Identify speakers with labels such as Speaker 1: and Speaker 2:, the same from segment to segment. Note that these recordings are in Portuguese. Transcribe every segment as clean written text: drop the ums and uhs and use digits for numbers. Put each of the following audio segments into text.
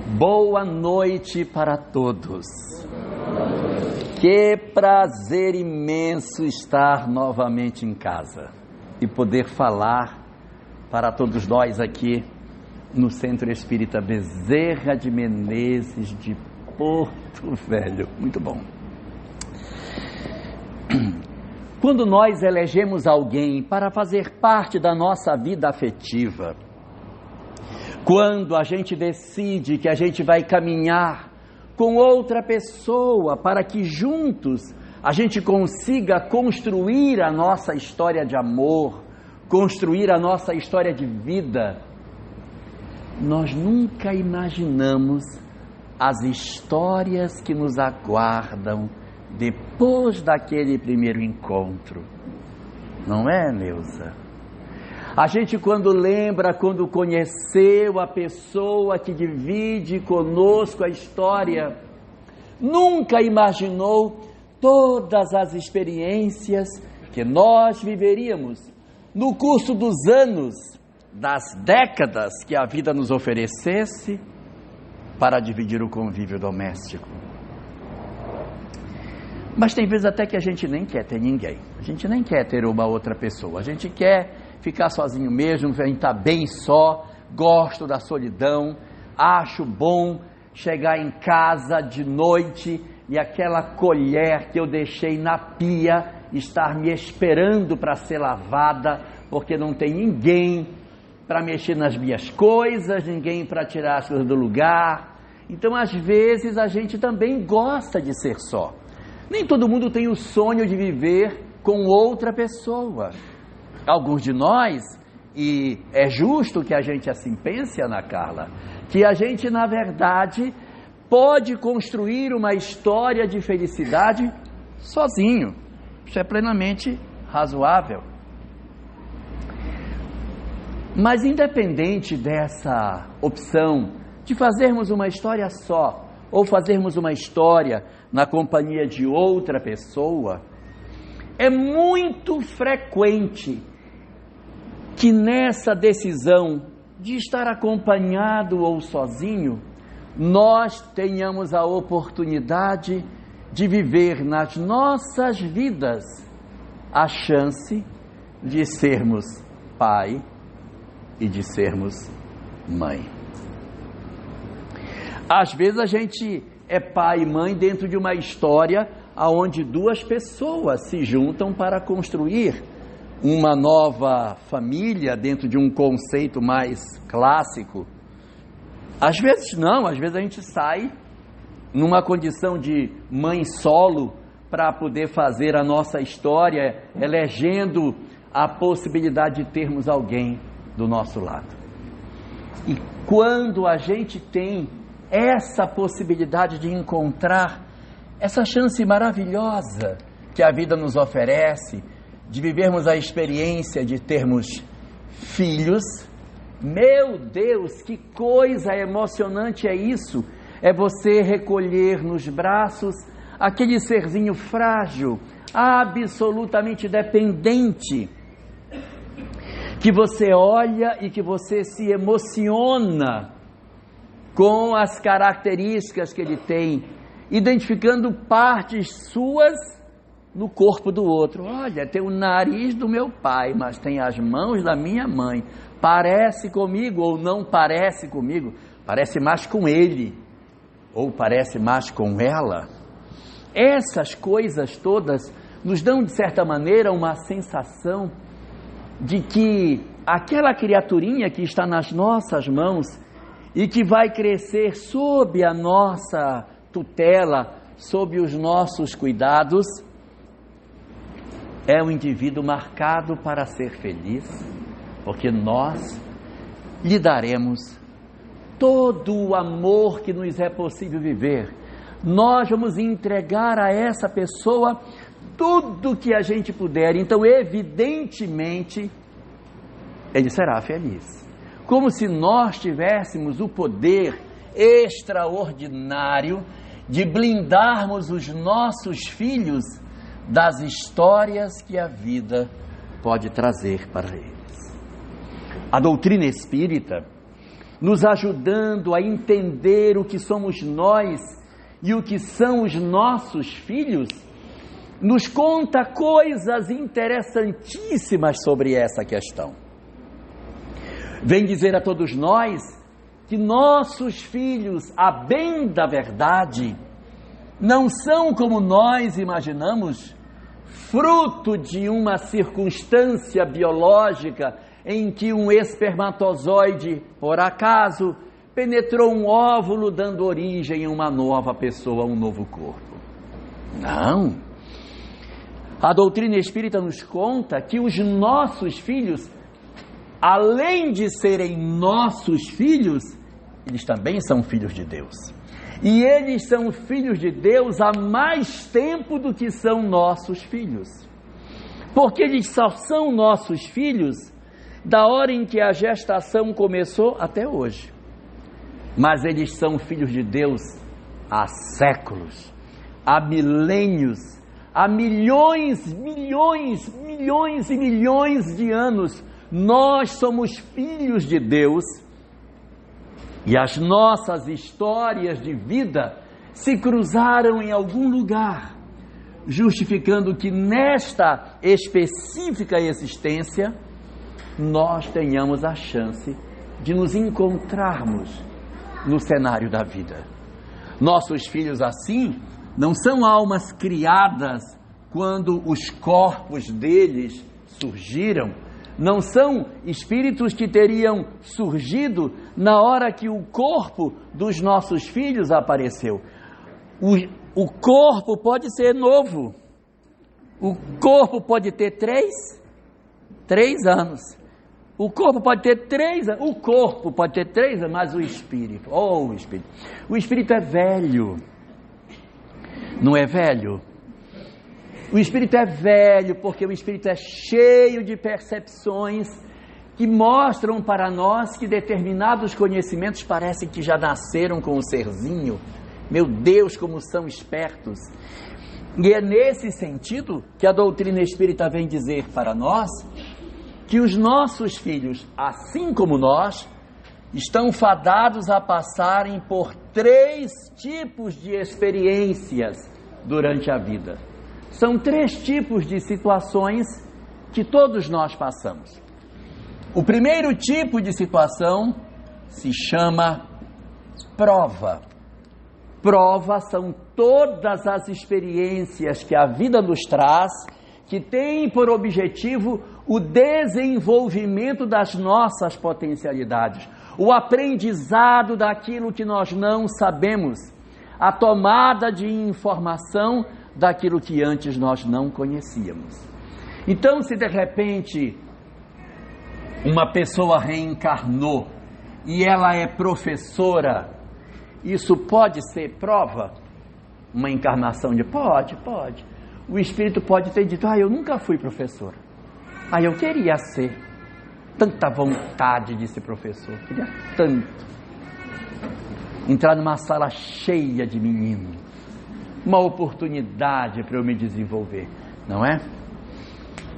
Speaker 1: Boa noite para todos. Que prazer imenso estar novamente em casa e poder falar para todos nós aqui no Centro Espírita Bezerra de Menezes de Porto Velho. Muito bom. Quando nós elegemos alguém para fazer parte da nossa vida afetiva, quando a gente decide que a gente vai caminhar com outra pessoa para que juntos a gente consiga construir a nossa história de amor, construir a nossa história de vida, nós nunca imaginamos as histórias que nos aguardam depois daquele primeiro encontro. Não é, Neuza? A gente quando conheceu a pessoa que divide conosco a história, nunca imaginou todas as experiências que nós viveríamos no curso dos anos, das décadas que a vida nos oferecesse para dividir o convívio doméstico. Mas tem vezes até que a gente nem quer ter ninguém, a gente nem quer ter uma outra pessoa, a gente quer ficar sozinho mesmo, estar bem só, gosto da solidão, acho bom chegar em casa de noite e aquela colher que eu deixei na pia estar me esperando para ser lavada, porque não tem ninguém para mexer nas minhas coisas, ninguém para tirar as coisas do lugar. Então às vezes a gente também gosta de ser só. Nem todo mundo tem o sonho de viver com outra pessoa. Alguns de nós, e é justo que a gente assim pense, Ana Carla, que a gente na verdade pode construir uma história de felicidade sozinho. Isso é plenamente razoável. Mas independente dessa opção de fazermos uma história só, ou fazermos uma história na companhia de outra pessoa, é muito frequente que nessa decisão de estar acompanhado ou sozinho, nós tenhamos a oportunidade de viver nas nossas vidas a chance de sermos pai e de sermos mãe. Às vezes a gente é pai e mãe dentro de uma história onde duas pessoas se juntam para construir uma nova família dentro de um conceito mais clássico. Às vezes não, às vezes a gente sai numa condição de mãe solo para poder fazer a nossa história, elegendo a possibilidade de termos alguém do nosso lado. E quando a gente tem essa possibilidade de encontrar essa chance maravilhosa que a vida nos oferece, de vivermos a experiência de termos filhos, meu Deus, que coisa emocionante é isso! É você recolher nos braços aquele serzinho frágil, absolutamente dependente, que você olha e que você se emociona com as características que ele tem, identificando partes suas no corpo do outro. Olha, tem o nariz do meu pai, mas tem as mãos da minha mãe. Parece comigo ou não parece comigo? Parece mais com ele ou parece mais com ela? Essas coisas todas nos dão, de certa maneira, uma sensação de que aquela criaturinha que está nas nossas mãos e que vai crescer sob a nossa tutela, sob os nossos cuidados, é um indivíduo marcado para ser feliz, porque nós lhe daremos todo o amor que nos é possível viver. Nós vamos entregar a essa pessoa tudo que a gente puder. Então, evidentemente, ele será feliz. Como se nós tivéssemos o poder extraordinário de blindarmos os nossos filhos das histórias que a vida pode trazer para eles. A doutrina espírita nos ajudando a entender o que somos nós e o que são os nossos filhos, nos conta coisas interessantíssimas sobre essa questão. Vem dizer a todos nós que nossos filhos, a bem da verdade, não são como nós imaginamos, fruto de uma circunstância biológica em que um espermatozoide, por acaso, penetrou um óvulo, dando origem a uma nova pessoa, a um novo corpo. Não. A doutrina espírita nos conta que os nossos filhos, além de serem nossos filhos, eles também são filhos de Deus. E eles são filhos de Deus há mais tempo do que são nossos filhos. Porque eles só são nossos filhos da hora em que a gestação começou até hoje. Mas eles são filhos de Deus há séculos, há milênios, há milhões e milhões de anos. Nós somos filhos de Deus e as nossas histórias de vida se cruzaram em algum lugar, justificando que nesta específica existência nós tenhamos a chance de nos encontrarmos no cenário da vida. Nossos filhos, assim, não são almas criadas quando os corpos deles surgiram, não são espíritos que teriam surgido na hora que o corpo dos nossos filhos apareceu. O corpo pode ser novo, o corpo pode ter 3 anos, o corpo pode ter 3 anos, o corpo pode ter 3 anos, mas o espírito é velho, não é velho? O espírito é velho porque o espírito é cheio de percepções que mostram para nós que determinados conhecimentos parecem que já nasceram com o serzinho. Meu Deus, como são espertos! E é nesse sentido que a doutrina espírita vem dizer para nós que os nossos filhos, assim como nós, estão fadados a passarem por 3 tipos de experiências durante a vida. São 3 tipos de situações que todos nós passamos. O primeiro tipo de situação se chama prova. Prova são todas as experiências que a vida nos traz, que têm por objetivo o desenvolvimento das nossas potencialidades, o aprendizado daquilo que nós não sabemos, a tomada de informação daquilo que antes nós não conhecíamos. Então, se de repente uma pessoa reencarnou e ela é professora, isso pode ser prova? Uma encarnação de... Pode. O espírito pode ter dito, eu nunca fui professora. Eu queria ser. Tanta vontade de ser professor, queria tanto. Entrar numa sala cheia de meninos. Uma oportunidade para eu me desenvolver, não é?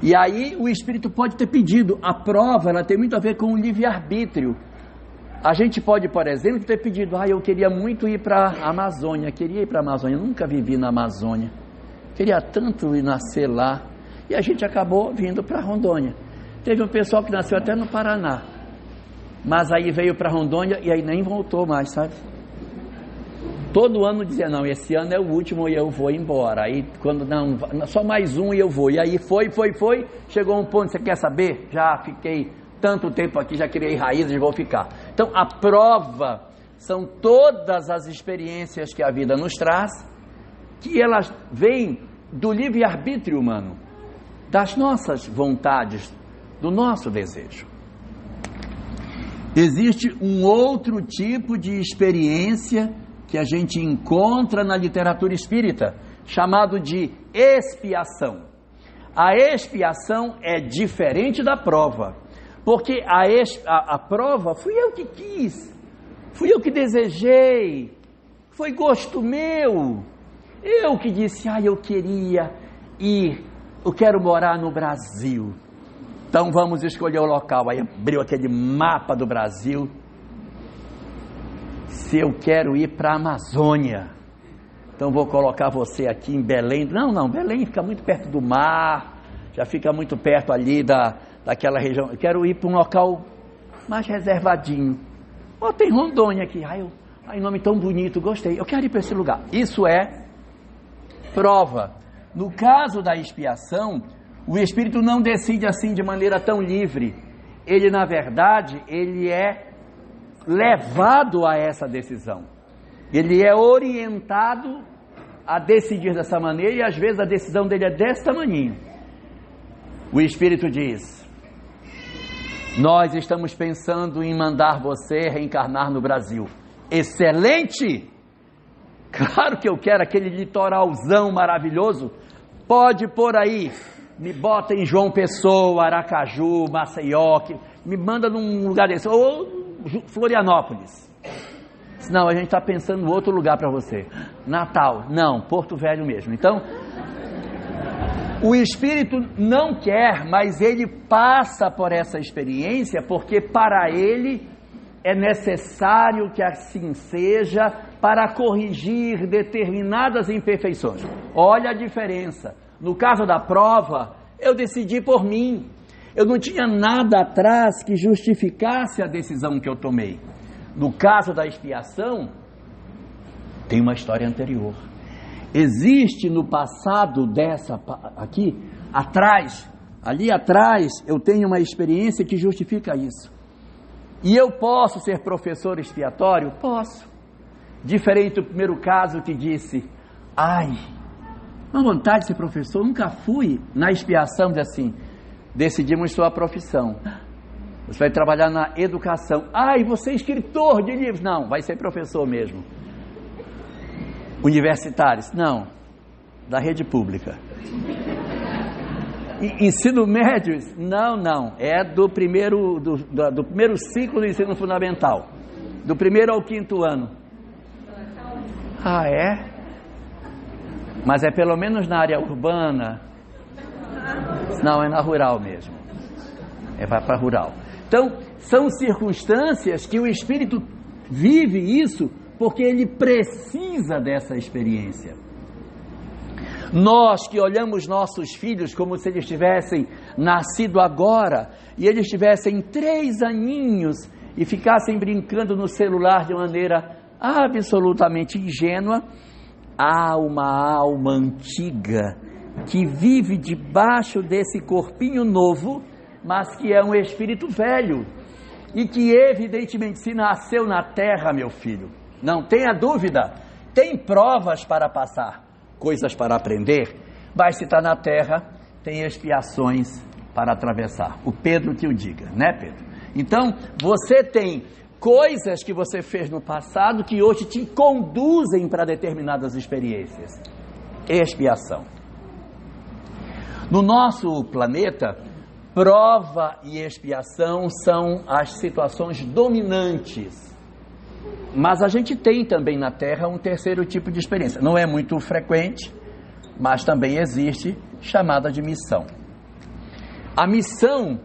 Speaker 1: E aí o espírito pode ter pedido. A prova, ela tem muito a ver com o livre-arbítrio. A gente pode, por exemplo, ter pedido, eu queria muito ir para a Amazônia, eu nunca vivi na Amazônia, queria tanto ir nascer lá, e a gente acabou vindo para Rondônia. Teve um pessoal que nasceu até no Paraná, mas aí veio para Rondônia e aí nem voltou mais, sabe? Todo ano dizia, não, esse ano é o último e eu vou embora. Aí quando não, só mais um e eu vou. E aí foi, chegou um ponto, você quer saber? Já fiquei tanto tempo aqui, já criei raízes e vou ficar. Então a prova são todas as experiências que a vida nos traz, que elas vêm do livre-arbítrio humano, das nossas vontades, do nosso desejo. Existe um outro tipo de experiência que a gente encontra na literatura espírita, chamado de expiação. A expiação é diferente da prova, porque a prova fui eu que quis, fui eu que desejei, foi gosto meu, eu que disse, eu queria ir, eu quero morar no Brasil, então vamos escolher o local. Aí abriu aquele mapa do Brasil, se eu quero ir para a Amazônia. Então vou colocar você aqui em Belém. Não, Belém fica muito perto do mar, já fica muito perto ali daquela região. Eu quero ir para um local mais reservadinho. Ó, tem Rondônia aqui. Ai, nome tão bonito, gostei. Eu quero ir para esse lugar. Isso é prova. No caso da expiação, o Espírito não decide assim de maneira tão livre. Ele, na verdade, ele é levado a essa decisão. Ele é orientado a decidir dessa maneira e às vezes a decisão dele é desse tamanhinho. O Espírito diz: nós estamos pensando em mandar você reencarnar no Brasil. Excelente! Claro que eu quero aquele litoralzão maravilhoso. Pode pôr aí, me bota em João Pessoa, Aracaju, Maceió, me manda num lugar desse, ou Florianópolis. Não, a gente está pensando em outro lugar para você. Natal, não, Porto Velho mesmo. Então, o Espírito não quer, mas ele passa por essa experiência, porque para ele é necessário que assim seja para corrigir determinadas imperfeições. Olha a diferença. No caso da prova, eu decidi por mim. Eu não tinha nada atrás que justificasse a decisão que eu tomei. No caso da expiação, tem uma história anterior. Existe no passado dessa aqui, ali atrás, eu tenho uma experiência que justifica isso. E eu posso ser professor expiatório? Posso. Diferente do primeiro caso que disse, uma vontade de ser professor, nunca fui. Na expiação, diz assim, decidimos sua profissão. Você vai trabalhar na educação. Você é escritor de livros? Não, vai ser professor mesmo. Universitários? Não, da rede pública. Ensino médio? Não, é do primeiro ciclo do ensino fundamental, do 1º ao 5º ano. É? Mas é pelo menos na área urbana? Não, é na rural mesmo. Vai para rural. Então, são circunstâncias que o Espírito vive isso porque ele precisa dessa experiência. Nós que olhamos nossos filhos como se eles tivessem nascido agora e eles tivessem 3 aninhos e ficassem brincando no celular de maneira absolutamente ingênua, há uma alma antiga que vive debaixo desse corpinho novo, mas que é um espírito velho e que evidentemente se nasceu na terra, meu filho, não tenha dúvida, tem provas para passar, coisas para aprender, mas se está na terra, tem expiações para atravessar. O Pedro que o diga, né, Pedro? Então, você tem coisas que você fez no passado que hoje te conduzem para determinadas experiências. Expiação. No nosso planeta, prova e expiação são as situações dominantes. Mas a gente tem também na Terra um terceiro tipo de experiência. Não é muito frequente, mas também existe, chamada de missão. A missão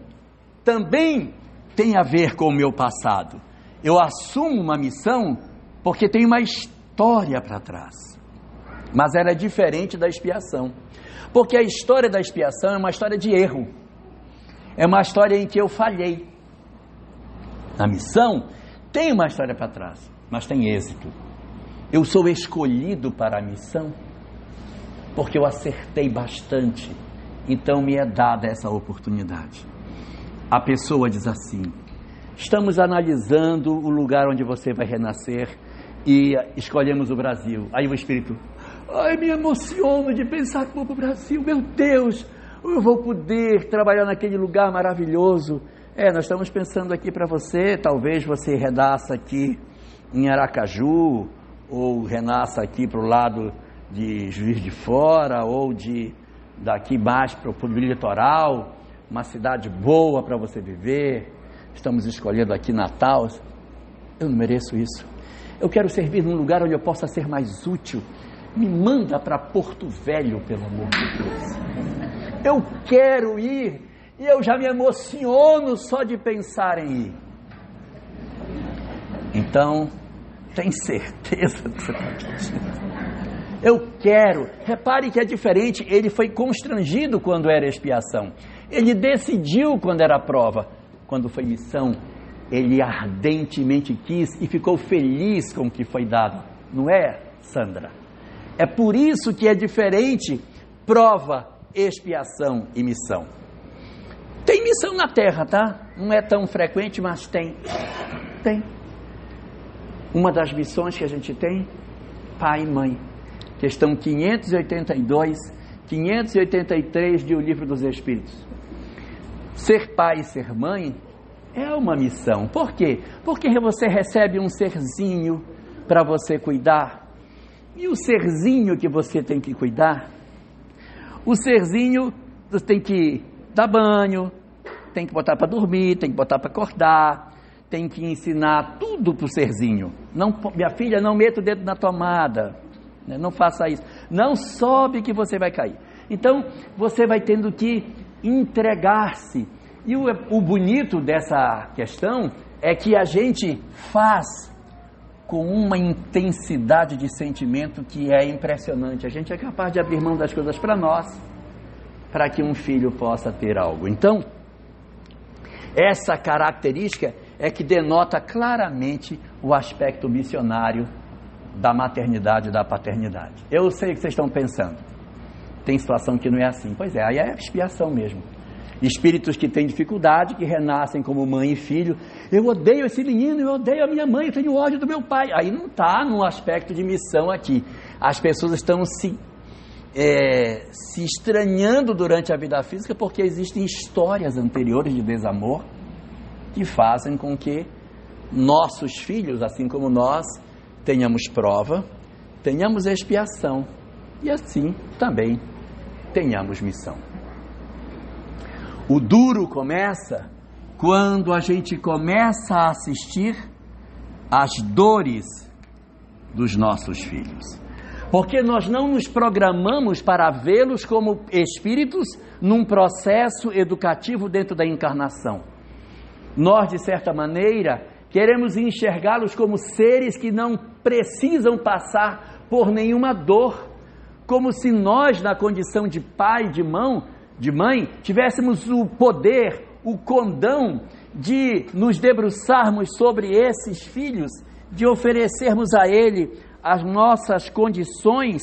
Speaker 1: também tem a ver com o meu passado. Eu assumo uma missão porque tem uma história para trás. Mas ela é diferente da expiação. Porque a história da expiação é uma história de erro. É uma história em que eu falhei. A missão tem uma história para trás, mas tem êxito. Eu sou escolhido para a missão porque eu acertei bastante. Então me é dada essa oportunidade. A pessoa diz assim: estamos analisando o lugar onde você vai renascer e escolhemos o Brasil. Aí o Espírito: me emociono de pensar que vou para o Brasil. Meu Deus, eu vou poder trabalhar naquele lugar maravilhoso. Nós estamos pensando aqui para você, talvez você renasça aqui em Aracaju, ou renasça aqui para o lado de Juiz de Fora, ou daqui mais para o litoral, uma cidade boa para você viver. Estamos escolhendo aqui Natal. Eu não mereço isso. Eu quero servir num lugar onde eu possa ser mais útil. Me manda para Porto Velho, pelo amor de Deus. Eu quero ir. E eu já me emociono só de pensar em ir. Então, Tem certeza que você está pedindo? Eu quero. Repare que é diferente. Ele foi constrangido quando era expiação. Ele decidiu quando era prova. Quando foi missão, ele ardentemente quis e ficou feliz com o que foi dado. Não é, Sandra? É por isso que é diferente prova, expiação e missão. Tem missão na Terra, tá? Não é tão frequente, mas tem. Tem. Uma das missões que a gente tem, pai e mãe. Questão 582, 583 de O Livro dos Espíritos. Ser pai e ser mãe é uma missão. Por quê? Porque você recebe um serzinho para você cuidar. E o serzinho que você tem que cuidar, o serzinho você tem que dar banho, tem que botar para dormir, tem que botar para acordar, tem que ensinar tudo para o serzinho. Não, minha filha, não meta o dedo na tomada. Não faça isso, não sobe que você vai cair. Então você vai tendo que entregar-se. E o bonito dessa questão é que a gente faz com uma intensidade de sentimento que é impressionante. A gente é capaz de abrir mão das coisas para nós, para que um filho possa ter algo. Então, essa característica é que denota claramente o aspecto missionário da maternidade e da paternidade. Eu sei o que vocês estão pensando. Tem situação que não é assim. Pois é, aí é expiação mesmo. Espíritos que têm dificuldade, que renascem como mãe e filho. Eu odeio esse menino, eu odeio a minha mãe, eu tenho ódio do meu pai. Aí não está no aspecto de missão aqui. As pessoas estão se estranhando durante a vida física porque existem histórias anteriores de desamor que fazem com que nossos filhos, assim como nós, tenhamos prova, tenhamos expiação e assim também tenhamos missão. O duro começa quando a gente começa a assistir às dores dos nossos filhos, porque nós não nos programamos para vê-los como espíritos num processo educativo dentro da encarnação. Nós, de certa maneira, queremos enxergá-los como seres que não precisam passar por nenhuma dor, como se nós, na condição de pai, de mãe, tivéssemos o poder, o condão de nos debruçarmos sobre esses filhos, de oferecermos a ele as nossas condições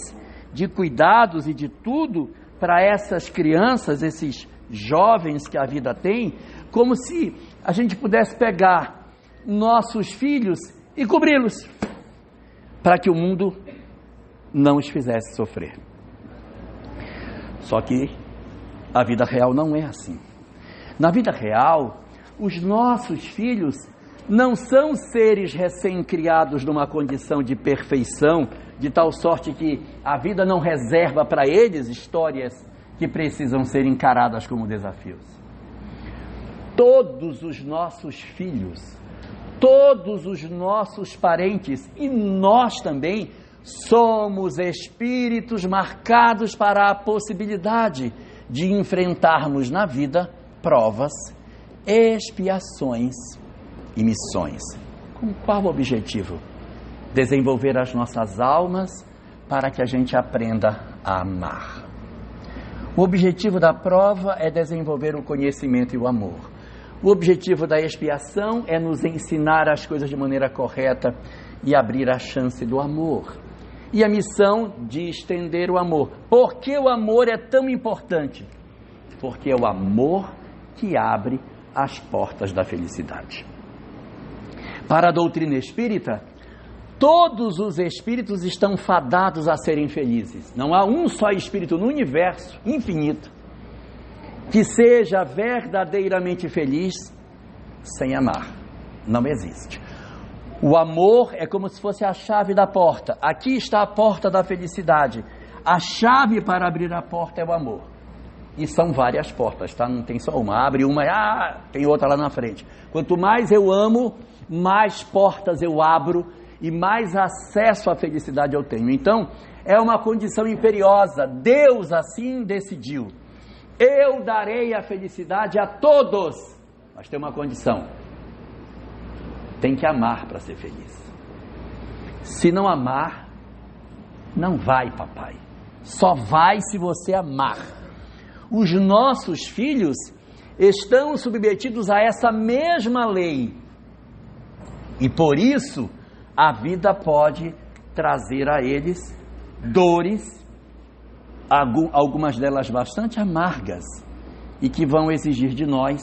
Speaker 1: de cuidados e de tudo para essas crianças, esses jovens que a vida tem, como se a gente pudesse pegar nossos filhos e cobri-los, para que o mundo não os fizesse sofrer. Só que a vida real não é assim. Na vida real, os nossos filhos não são seres recém-criados numa condição de perfeição, de tal sorte que a vida não reserva para eles histórias que precisam ser encaradas como desafios. Todos os nossos filhos, todos os nossos parentes e nós também somos espíritos marcados para a possibilidade de enfrentarmos na vida provas, expiações e missões. Com qual objetivo? Desenvolver as nossas almas para que a gente aprenda a amar. O objetivo da prova é desenvolver o conhecimento e o amor. O objetivo da expiação é nos ensinar as coisas de maneira correta e abrir a chance do amor. E a missão de estender o amor. Por que o amor é tão importante? Porque é o amor que abre as portas da felicidade. Para a doutrina espírita, todos os espíritos estão fadados a serem felizes. Não há um só espírito no universo infinito que seja verdadeiramente feliz sem amar. Não existe. O amor é como se fosse a chave da porta. Aqui está a porta da felicidade. A chave para abrir a porta é o amor. E são várias portas, tá? Não tem só uma. Abre uma, tem outra lá na frente. Quanto mais eu amo, mais portas eu abro e mais acesso à felicidade eu tenho. Então, é uma condição imperiosa. Deus assim decidiu. Eu darei a felicidade a todos. Mas tem uma condição. Tem que amar para ser feliz. Se não amar, não vai, papai. Só vai se você amar. Os nossos filhos estão submetidos a essa mesma lei. E por isso, a vida pode trazer a eles dores, algumas delas bastante amargas, e que vão exigir de nós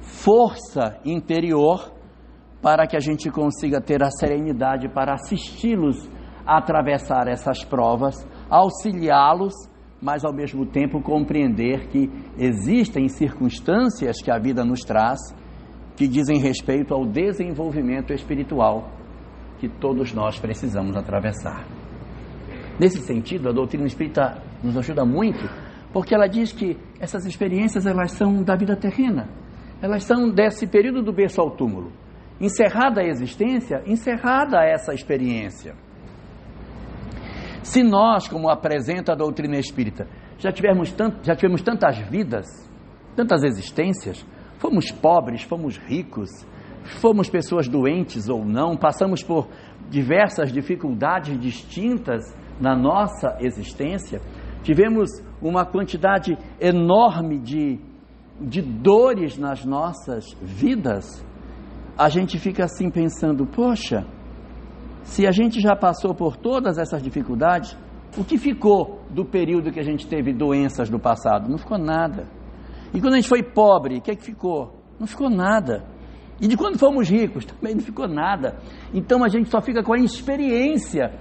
Speaker 1: força interior para que a gente consiga ter a serenidade para assisti-los a atravessar essas provas, auxiliá-los, mas ao mesmo tempo compreender que existem circunstâncias que a vida nos traz que dizem respeito ao desenvolvimento espiritual que todos nós precisamos atravessar. Nesse sentido, a doutrina espírita nos ajuda muito, porque ela diz que essas experiências, elas são da vida terrena, elas são desse período do berço ao túmulo. Encerrada a existência, encerrada essa experiência. Se nós, como apresenta a doutrina espírita, já tivemos tantas vidas, tantas existências, fomos pobres, fomos ricos, fomos pessoas doentes ou não, passamos por diversas dificuldades distintas na nossa existência, tivemos uma quantidade enorme de dores nas nossas vidas, a gente fica assim pensando, poxa, se a gente já passou por todas essas dificuldades, o que ficou do período que a gente teve doenças no passado? Não ficou nada. E quando a gente foi pobre, o que é que ficou? Não ficou nada. E de quando fomos ricos, também não ficou nada. Então a gente só fica com a experiência,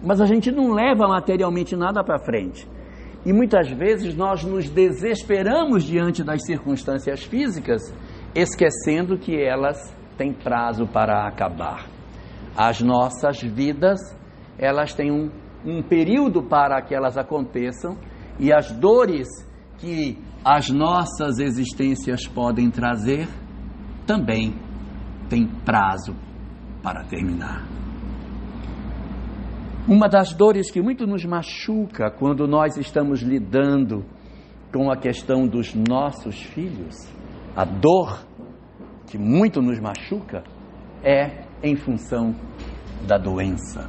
Speaker 1: mas a gente não leva materialmente nada para frente. E muitas vezes nós nos desesperamos diante das circunstâncias físicas, esquecendo que elas têm prazo para acabar. As nossas vidas, elas têm um período para que elas aconteçam, e as dores que as nossas existências podem trazer também têm prazo para terminar. Uma das dores que muito nos machuca quando nós estamos lidando com a questão dos nossos filhos, a dor que muito nos machuca, é em função da doença.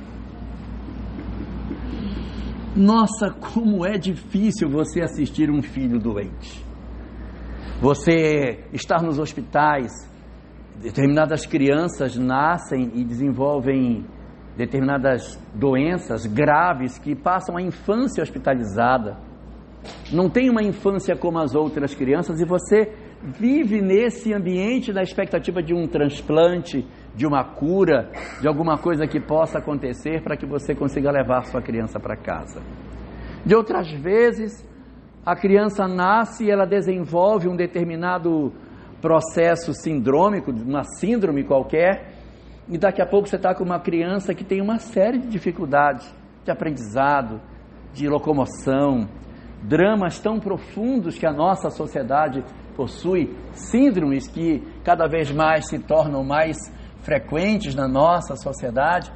Speaker 1: Nossa, como é difícil você assistir um filho doente. Você estar nos hospitais, determinadas crianças nascem e desenvolvem determinadas doenças graves que passam a infância hospitalizada. Não tem uma infância como as outras crianças e você vive nesse ambiente na expectativa de um transplante, de uma cura, de alguma coisa que possa acontecer para que você consiga levar sua criança para casa. De outras vezes, a criança nasce e ela desenvolve um determinado processo sindrômico, uma síndrome qualquer, e daqui a pouco você está com uma criança que tem uma série de dificuldades de aprendizado, de locomoção, dramas tão profundos que a nossa sociedade possui, síndromes que cada vez mais se tornam mais frequentes na nossa sociedade,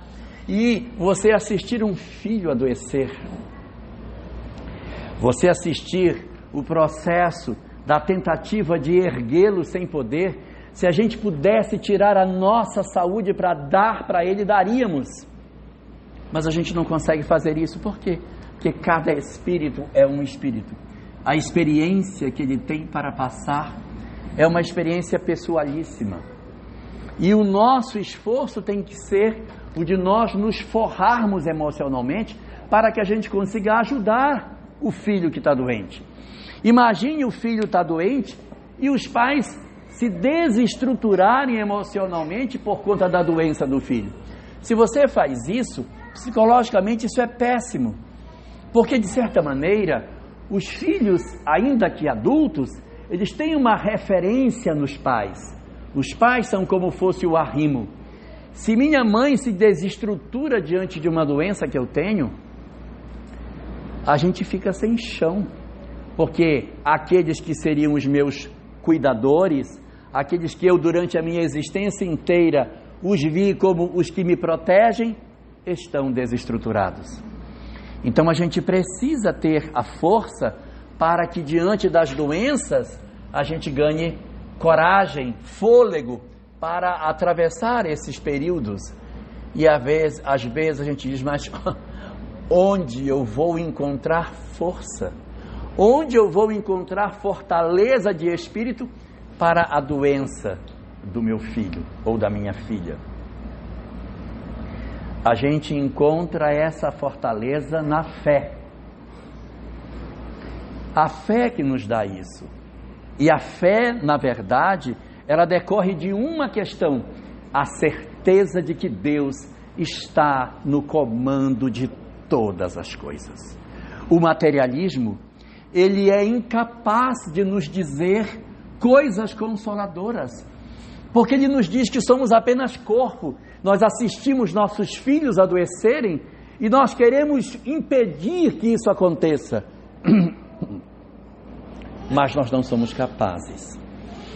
Speaker 1: e você assistir um filho adoecer, você assistir o processo da tentativa de erguê-lo sem poder. Se a gente pudesse tirar a nossa saúde para dar para ele, daríamos, mas a gente não consegue fazer isso. Por quê? Porque cada espírito é um espírito. A experiência que ele tem para passar é uma experiência pessoalíssima. E o nosso esforço tem que ser o de nós nos forrarmos emocionalmente para que a gente consiga ajudar o filho que está doente. Imagine o filho estar doente e os pais se desestruturarem emocionalmente por conta da doença do filho. Se você faz isso, psicologicamente isso é péssimo. Porque, de certa maneira, os filhos, ainda que adultos, eles têm uma referência nos pais. Os pais são como fosse o arrimo. Se minha mãe se desestrutura diante de uma doença que eu tenho, a gente fica sem chão. Porque aqueles que seriam os meus cuidadores, aqueles que eu durante a minha existência inteira os vi como os que me protegem, estão desestruturados. Então a gente precisa ter a força para que diante das doenças a gente ganhe coragem, fôlego para atravessar esses períodos. E às vezes a gente diz, mas onde eu vou encontrar força? Onde eu vou encontrar fortaleza de espírito para a doença do meu filho ou da minha filha? A gente encontra essa fortaleza na fé. A fé que nos dá isso. E a fé, na verdade, ela decorre de uma questão: a certeza de que Deus está no comando de todas as coisas. O materialismo, ele é incapaz de nos dizer coisas consoladoras, porque ele nos diz que somos apenas corpo. Nós assistimos nossos filhos adoecerem e nós queremos impedir que isso aconteça, mas nós não somos capazes.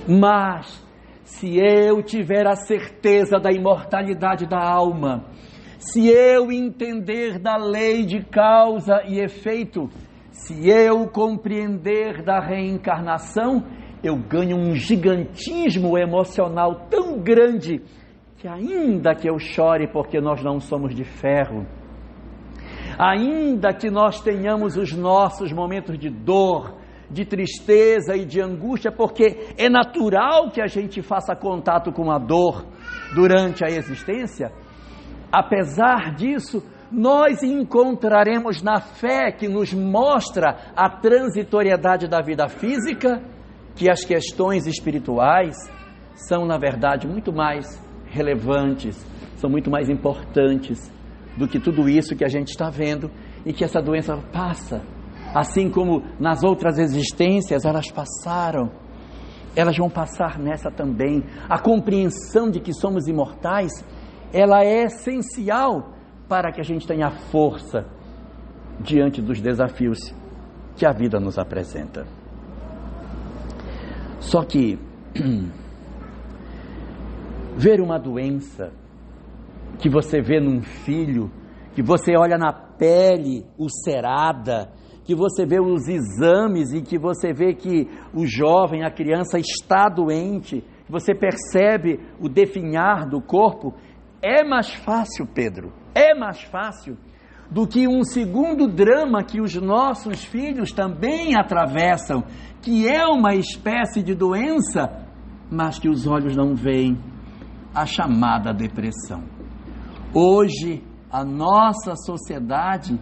Speaker 1: Mas se eu tiver a certeza da imortalidade da alma, se eu entender da lei de causa e efeito, se eu compreender da reencarnação, eu ganho um gigantismo emocional tão grande que ainda que eu chore porque nós não somos de ferro, ainda que nós tenhamos os nossos momentos de dor, de tristeza e de angústia, porque é natural que a gente faça contato com a dor durante a existência, apesar disso, nós encontraremos na fé que nos mostra a transitoriedade da vida física, que as questões espirituais são, na verdade, muito mais relevantes, são muito mais importantes do que tudo isso que a gente está vendo, e que essa doença passa, assim como nas outras existências elas passaram, elas vão passar nessa também. A compreensão de que somos imortais, ela é essencial para que a gente tenha força diante dos desafios que a vida nos apresenta. Só que ver uma doença que você vê num filho, que você olha na pele ulcerada, que você vê os exames e que você vê que o jovem, a criança está doente, que você percebe o definhar do corpo, é mais fácil, Pedro, é mais fácil do que um segundo drama que os nossos filhos também atravessam, que é uma espécie de doença, mas que os olhos não veem, a chamada depressão. Hoje, a nossa sociedade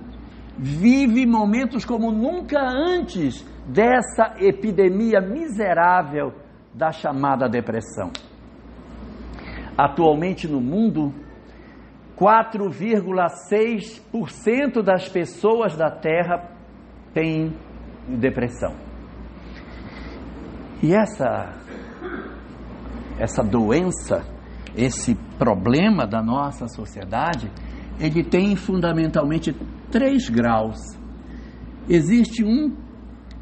Speaker 1: vive momentos como nunca antes dessa epidemia miserável da chamada depressão. Atualmente no mundo, 4,6% das pessoas da Terra têm depressão. E essa doença, esse problema da nossa sociedade, ele tem fundamentalmente 3 graus. Existe um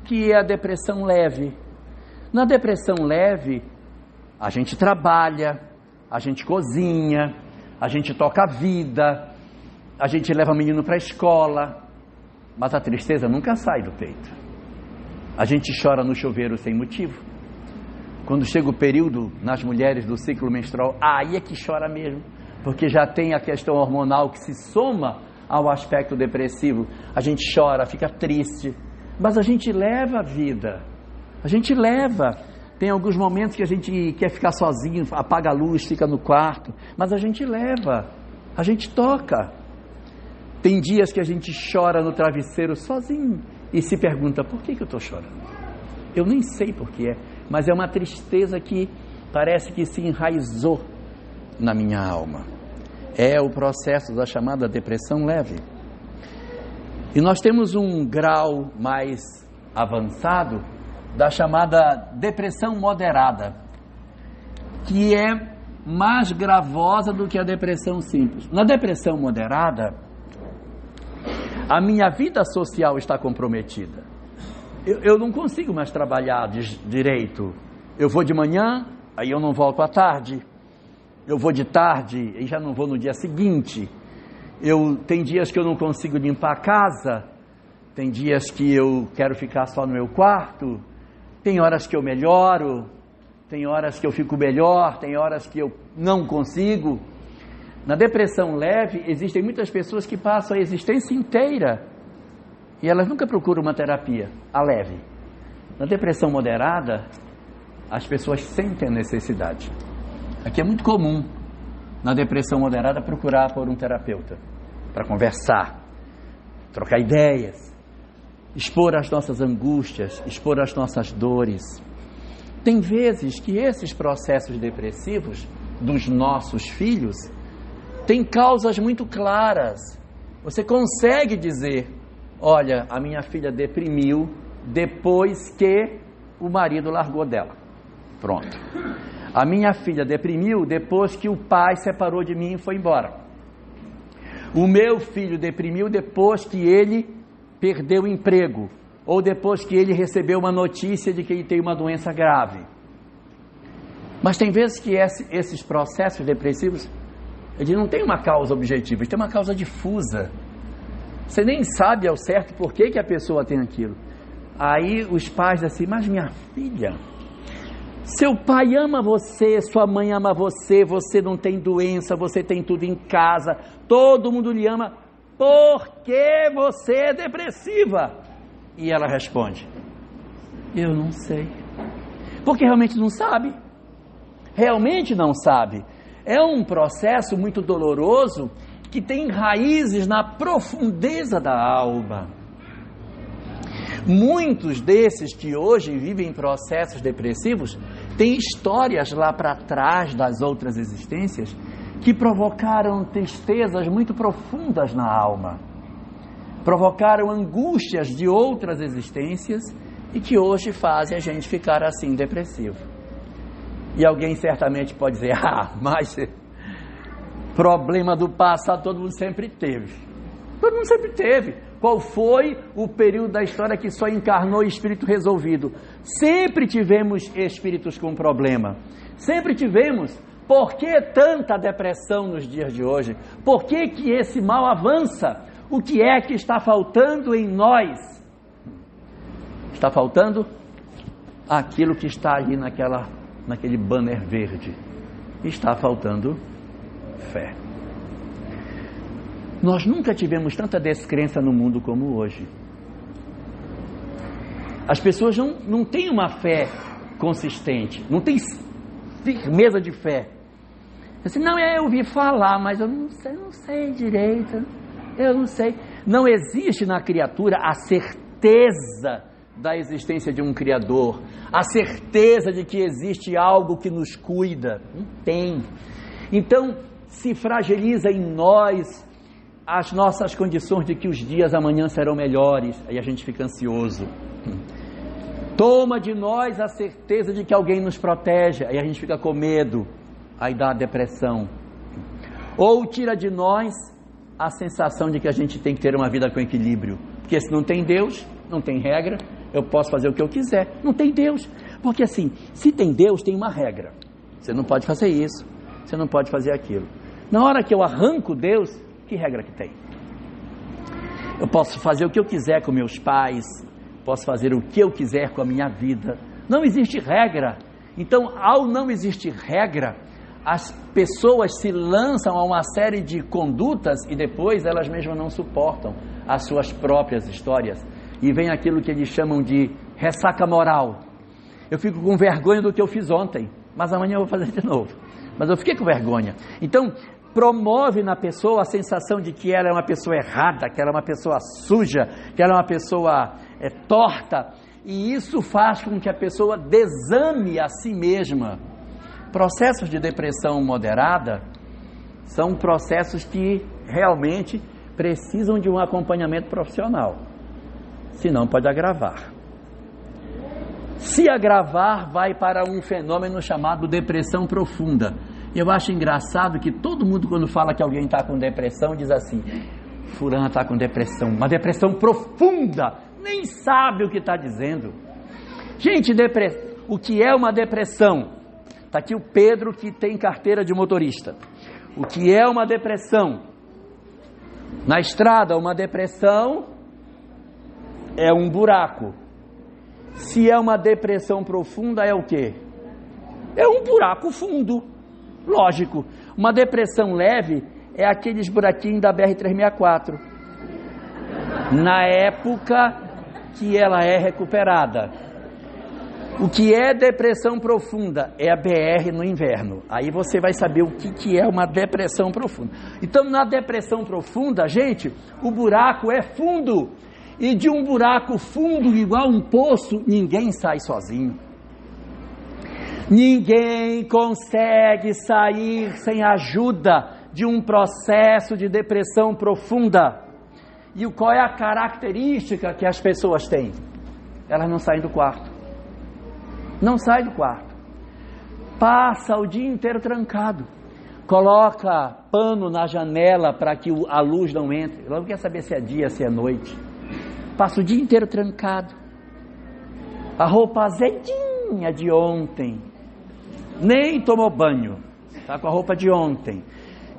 Speaker 1: que é a depressão leve. Na depressão leve, a gente trabalha, a gente cozinha, a gente toca a vida, a gente leva o menino para a escola, mas a tristeza nunca sai do peito. A gente chora no chuveiro sem motivo. Quando chega o período nas mulheres do ciclo menstrual, aí é que chora mesmo, porque já tem a questão hormonal que se soma ao aspecto depressivo. A gente chora, fica triste, mas a gente leva a vida, a gente leva. Tem alguns momentos que a gente quer ficar sozinho, apaga a luz, fica no quarto, mas a gente leva, a gente toca. Tem dias que a gente chora no travesseiro sozinho e se pergunta, por que eu estou chorando? Eu nem sei por que é, mas é uma tristeza que parece que se enraizou na minha alma. É o processo da chamada depressão leve. E nós temos um grau mais avançado da chamada depressão moderada, que é mais gravosa do que a depressão simples. Na depressão moderada, a minha vida social está comprometida. Eu não consigo mais trabalhar direito. Eu vou de manhã, aí eu não volto à tarde. Eu vou de tarde e já não vou no dia seguinte. Tem dias que eu não consigo limpar a casa. Tem dias que eu quero ficar só no meu quarto. Tem horas que eu melhoro. Tem horas que eu fico melhor. Tem horas que eu não consigo. Na depressão leve, existem muitas pessoas que passam a existência inteira e elas nunca procuram uma terapia, a leve. Na depressão moderada, as pessoas sentem a necessidade. Aqui é muito comum, na depressão moderada, procurar por um terapeuta para conversar, trocar ideias, expor as nossas angústias, expor as nossas dores. Tem vezes que esses processos depressivos dos nossos filhos têm causas muito claras. Você consegue dizer, olha, a minha filha deprimiu depois que o marido largou dela. Pronto. A minha filha deprimiu depois que o pai separou de mim e foi embora. O meu filho deprimiu depois que ele perdeu o emprego, ou depois que ele recebeu uma notícia de que ele tem uma doença grave. Mas tem vezes que esses processos depressivos, eles não têm uma causa objetiva, eles têm uma causa difusa. Você nem sabe ao certo por que a pessoa tem aquilo. Aí os pais dizem assim, mas minha filha, seu pai ama você, sua mãe ama você, você não tem doença, você tem tudo em casa, todo mundo lhe ama, por que você é depressiva? E ela responde, eu não sei. Porque realmente não sabe. Realmente não sabe. É um processo muito doloroso que tem raízes na profundeza da alma. Muitos desses que hoje vivem processos depressivos têm histórias lá para trás das outras existências que provocaram tristezas muito profundas na alma, provocaram angústias de outras existências e que hoje fazem a gente ficar assim depressivo. E alguém certamente pode dizer, mas problema do passado todo mundo sempre teve. Todo mundo sempre teve. Qual foi o período da história que só encarnou espírito resolvido? Sempre tivemos espíritos com problema. Sempre tivemos. Por que tanta depressão nos dias de hoje? Por que que esse mal avança? O que é que está faltando em nós? Está faltando aquilo que está ali naquele banner verde. Está faltando fé. Nós nunca tivemos tanta descrença no mundo como hoje. As pessoas não têm uma fé consistente, não têm firmeza de fé. Assim, não, eu ouvi falar, mas eu não sei direito, eu não sei. Não existe na criatura a certeza da existência de um Criador, a certeza de que existe algo que nos cuida. Não tem. Então, se fragiliza em nós as nossas condições de que os dias amanhã serão melhores, aí a gente fica ansioso. Toma de nós a certeza de que alguém nos protege, aí a gente fica com medo, aí dá a depressão. Ou tira de nós a sensação de que a gente tem que ter uma vida com equilíbrio, porque se não tem Deus, não tem regra, eu posso fazer o que eu quiser. Não tem Deus, porque assim, se tem Deus, tem uma regra. Você não pode fazer isso, você não pode fazer aquilo. Na hora que eu arranco Deus, que regra que tem? Eu posso fazer o que eu quiser com meus pais, posso fazer o que eu quiser com a minha vida. Não existe regra. Então, ao não existir regra, as pessoas se lançam a uma série de condutas e depois elas mesmas não suportam as suas próprias histórias. E vem aquilo que eles chamam de ressaca moral. Eu fico com vergonha do que eu fiz ontem, mas amanhã eu vou fazer de novo. Mas eu fiquei com vergonha. Então, promove na pessoa a sensação de que ela é uma pessoa errada, que ela é uma pessoa suja, que ela é uma pessoa torta, e isso faz com que a pessoa desame a si mesma. Processos de depressão moderada são processos que realmente precisam de um acompanhamento profissional, senão pode agravar. Se agravar, vai para um fenômeno chamado depressão profunda. Eu acho engraçado que todo mundo, quando fala que alguém está com depressão, diz assim, fulano está com depressão, uma depressão profunda, nem sabe o que está dizendo. Gente, o que é uma depressão? Está aqui o Pedro, que tem carteira de motorista. O que é uma depressão? Na estrada, uma depressão é um buraco. Se é uma depressão profunda, é o quê? É um buraco fundo. Lógico, uma depressão leve é aqueles buraquinhos da BR-364, na época que ela é recuperada. O que é depressão profunda? É a BR no inverno. Aí você vai saber o que é uma depressão profunda. Então, na depressão profunda, gente, o buraco é fundo. E de um buraco fundo, igual um poço, ninguém sai sozinho. Ninguém consegue sair sem ajuda de um processo de depressão profunda. E qual é a característica que as pessoas têm? Elas não saem do quarto. Não sai do quarto. Passa o dia inteiro trancado. Coloca pano na janela para que a luz não entre. Logo quer saber se é dia, se é noite. Passa o dia inteiro trancado. A roupa azedinha de ontem. Nem tomou banho. Está com a roupa de ontem.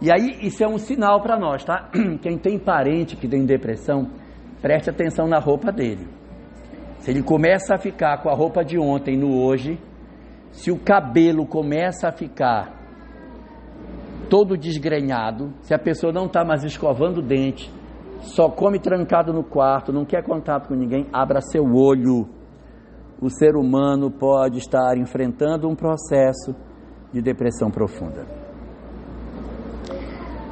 Speaker 1: E aí isso é um sinal para nós, tá? Quem tem parente que tem depressão, preste atenção na roupa dele. Se ele começa a ficar com a roupa de ontem no hoje, se o cabelo começa a ficar todo desgrenhado, se a pessoa não está mais escovando o dente, só come trancado no quarto, não quer contato com ninguém, abra seu olho. O ser humano pode estar enfrentando um processo de depressão profunda.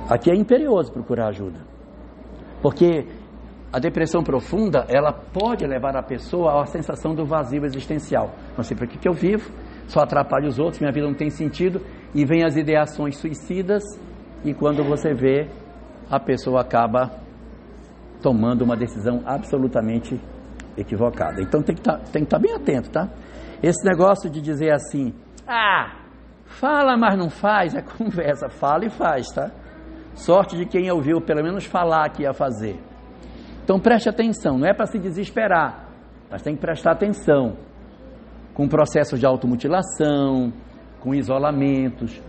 Speaker 1: Aqui é imperioso procurar ajuda, porque a depressão profunda, ela pode levar a pessoa à sensação do vazio existencial. Não sei para que eu vivo, só atrapalho os outros, minha vida não tem sentido, e vem as ideações suicidas, e quando você vê, a pessoa acaba tomando uma decisão absolutamente equivocada. Então tem que estar bem atento, tá? Esse negócio de dizer assim, fala, mas não faz, é conversa, fala e faz, tá? Sorte de quem ouviu pelo menos falar que ia fazer. Então preste atenção, não é para se desesperar, mas tem que prestar atenção com processos de automutilação, com isolamentos,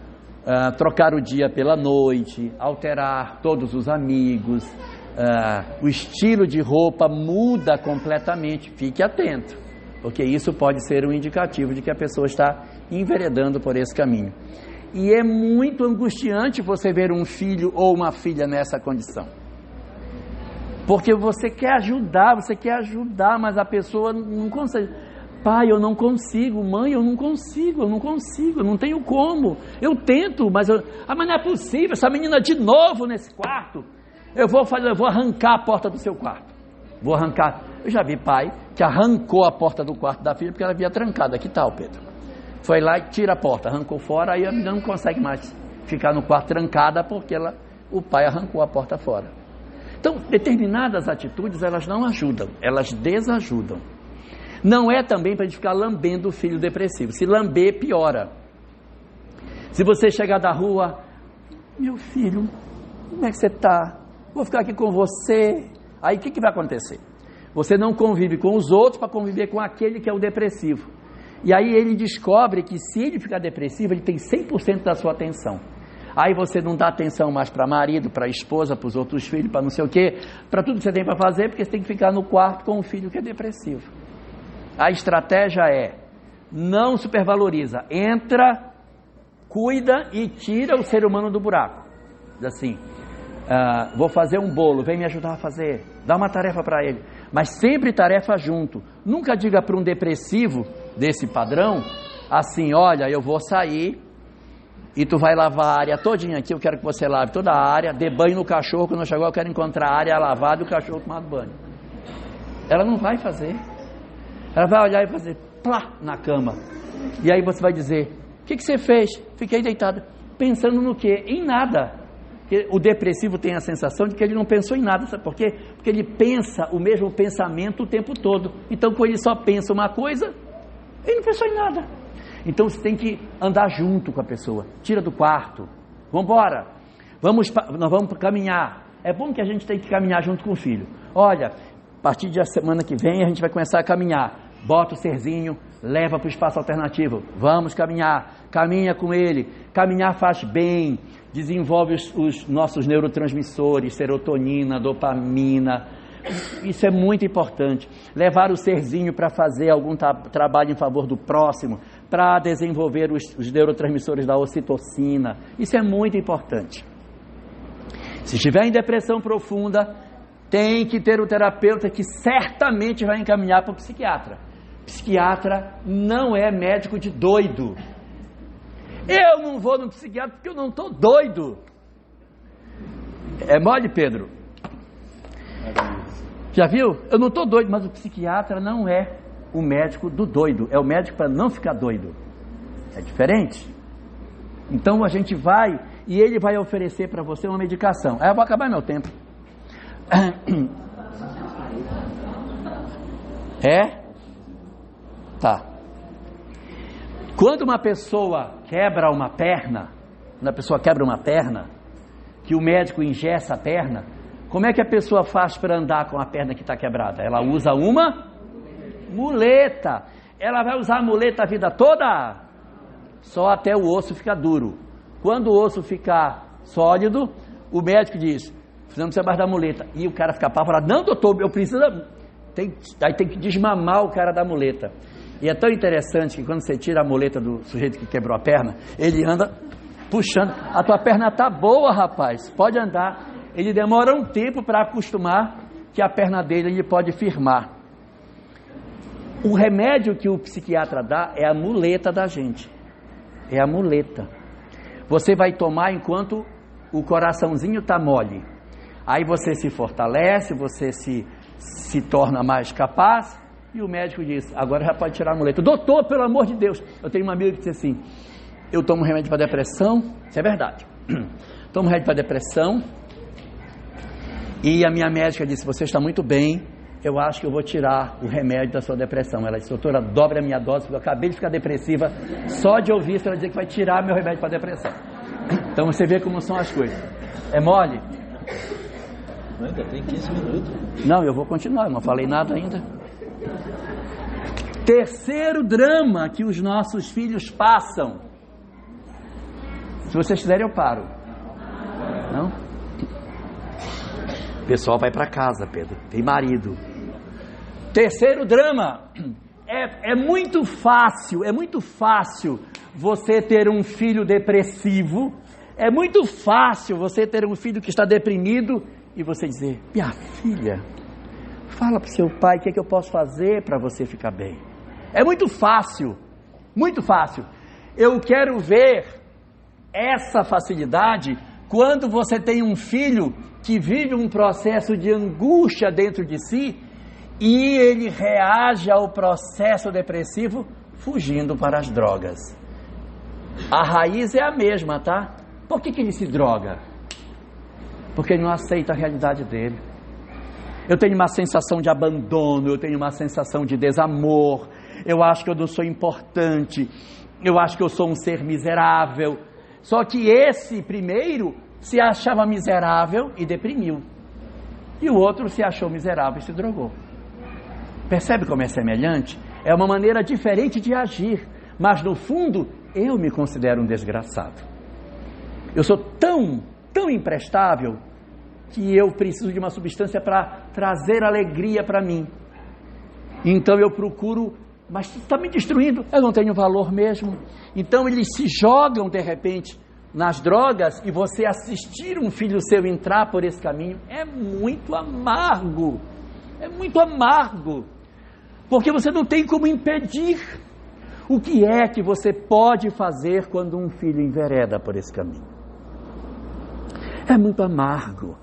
Speaker 1: trocar o dia pela noite, alterar todos os amigos, o estilo de roupa muda completamente, fique atento, porque isso pode ser um indicativo de que a pessoa está enveredando por esse caminho. E é muito angustiante você ver um filho ou uma filha nessa condição. Porque você quer ajudar, mas a pessoa não consegue. Pai, eu não consigo. Mãe, eu não consigo, eu não tenho como. Eu tento, mas não é possível, essa menina de novo nesse quarto. Eu vou arrancar a porta do seu quarto. Vou arrancar. Eu já vi pai que arrancou a porta do quarto da filha porque ela havia trancada. Que tal, Pedro? Foi lá e tira a porta, arrancou fora, aí a menina não consegue mais ficar no quarto trancada porque o pai arrancou a porta fora. Então, determinadas atitudes, elas não ajudam, elas desajudam. Não é também para a gente ficar lambendo o filho depressivo. Se lamber, piora. Se você chegar da rua, meu filho, como é que você está? Vou ficar aqui com você. Aí o que vai acontecer? Você não convive com os outros para conviver com aquele que é o depressivo. E aí ele descobre que se ele ficar depressivo, ele tem 100% da sua atenção. Aí você não dá atenção mais para marido, para esposa, para os outros filhos, para não sei o quê, para tudo que você tem para fazer, porque você tem que ficar no quarto com o filho que é depressivo. A estratégia é, não supervaloriza, entra, cuida e tira o ser humano do buraco. Diz assim, vou fazer um bolo, vem me ajudar a fazer, dá uma tarefa para ele, mas sempre tarefa junto. Nunca diga para um depressivo desse padrão, assim, olha, eu vou sair e tu vai lavar a área todinha aqui, eu quero que você lave toda a área, dê banho no cachorro, quando eu chegar eu quero encontrar a área lavada e o cachorro tomado banho. Ela não vai fazer. Ela vai olhar e fazer plá na cama. E aí você vai dizer, o que você fez? Fiquei deitada. Pensando no quê? Em nada. Porque o depressivo tem a sensação de que ele não pensou em nada. Sabe por quê? Porque ele pensa o mesmo pensamento o tempo todo. Então, quando ele só pensa uma coisa, ele não pensou em nada. Então, você tem que andar junto com a pessoa. Tira do quarto. Vamos embora. Nós vamos caminhar. É bom que a gente tem que caminhar junto com o filho. Olha, a partir da semana que vem a gente vai começar a caminhar. Bota o serzinho, leva para o espaço alternativo. Vamos caminhar. Caminha com ele. Caminhar faz bem. Desenvolve os nossos neurotransmissores, serotonina, dopamina. Isso é muito importante. Levar o serzinho para fazer algum trabalho em favor do próximo, para desenvolver os neurotransmissores da ocitocina. Isso é muito importante. Se estiver em depressão profunda, tem que ter o terapeuta que certamente vai encaminhar para o psiquiatra. Psiquiatra não é médico de doido. Eu não vou no psiquiatra porque eu não estou doido. É mole, Pedro? Já viu? Eu não estou doido, mas o psiquiatra não é o médico do doido. É o médico para não ficar doido. É diferente. Então a gente vai e ele vai oferecer para você uma medicação. Aí eu vou acabar meu tempo. É? Tá. Quando uma pessoa quebra uma perna, que o médico engessa a perna, como é que a pessoa faz para andar com a perna que está quebrada? Ela usa uma muleta. Ela vai usar a muleta a vida toda? Só até o osso ficar duro. Quando o osso ficar sólido, o médico diz: não precisa mais da muleta. E o cara fica apavorado: não, doutor, eu preciso. Aí tem que desmamar o cara da muleta. E é tão interessante que quando você tira a muleta do sujeito que quebrou a perna, ele anda puxando. A tua perna está boa, rapaz, pode andar. Ele demora um tempo para acostumar que a perna dele ele pode firmar. O remédio que o psiquiatra dá é a muleta da gente. É a muleta. Você vai tomar enquanto o coraçãozinho está mole. Aí você se fortalece, você se torna mais capaz. E o médico diz: agora já pode tirar a muleta. Doutor, pelo amor de Deus. Eu tenho uma amiga que disse assim: eu tomo remédio para depressão. Isso é verdade. Tomo remédio para depressão. E a minha médica disse: você está muito bem, eu acho que eu vou tirar o remédio da sua depressão. Ela disse: doutora, dobre a minha dose, porque eu acabei de ficar depressiva só de ouvir isso. Ela dizer que vai tirar meu remédio para depressão. Então você vê como são as coisas. É mole?
Speaker 2: Ainda tem 15 minutos.
Speaker 1: Não, eu vou continuar, não falei nada ainda. Terceiro drama que os nossos filhos passam. Se vocês quiserem, eu paro. Não? O pessoal vai para casa, Pedro. Tem marido. Terceiro drama. É muito fácil você ter um filho depressivo. É muito fácil você ter um filho que está deprimido e você dizer: minha filha, fala para o seu pai o que é que eu posso fazer para você ficar bem. É muito fácil, muito fácil. Eu quero ver essa facilidade quando você tem um filho que vive um processo de angústia dentro de si e ele reage ao processo depressivo fugindo para as drogas. A raiz é a mesma, tá? Por que ele se droga? Porque ele não aceita a realidade dele. Eu tenho uma sensação de abandono, eu tenho uma sensação de desamor, eu acho que eu não sou importante, eu acho que eu sou um ser miserável. Só que esse primeiro se achava miserável e deprimiu. E o outro se achou miserável e se drogou. Percebe como é semelhante? É uma maneira diferente de agir, mas no fundo eu me considero um desgraçado. Eu sou tão imprestável que eu preciso de uma substância para trazer alegria para mim. Então eu procuro, mas está me destruindo, eu não tenho valor mesmo. Então eles se jogam de repente nas drogas, e você assistir um filho seu entrar por esse caminho é muito amargo. É muito amargo. Porque você não tem como impedir. O que é que você pode fazer quando um filho envereda por esse caminho? É muito amargo.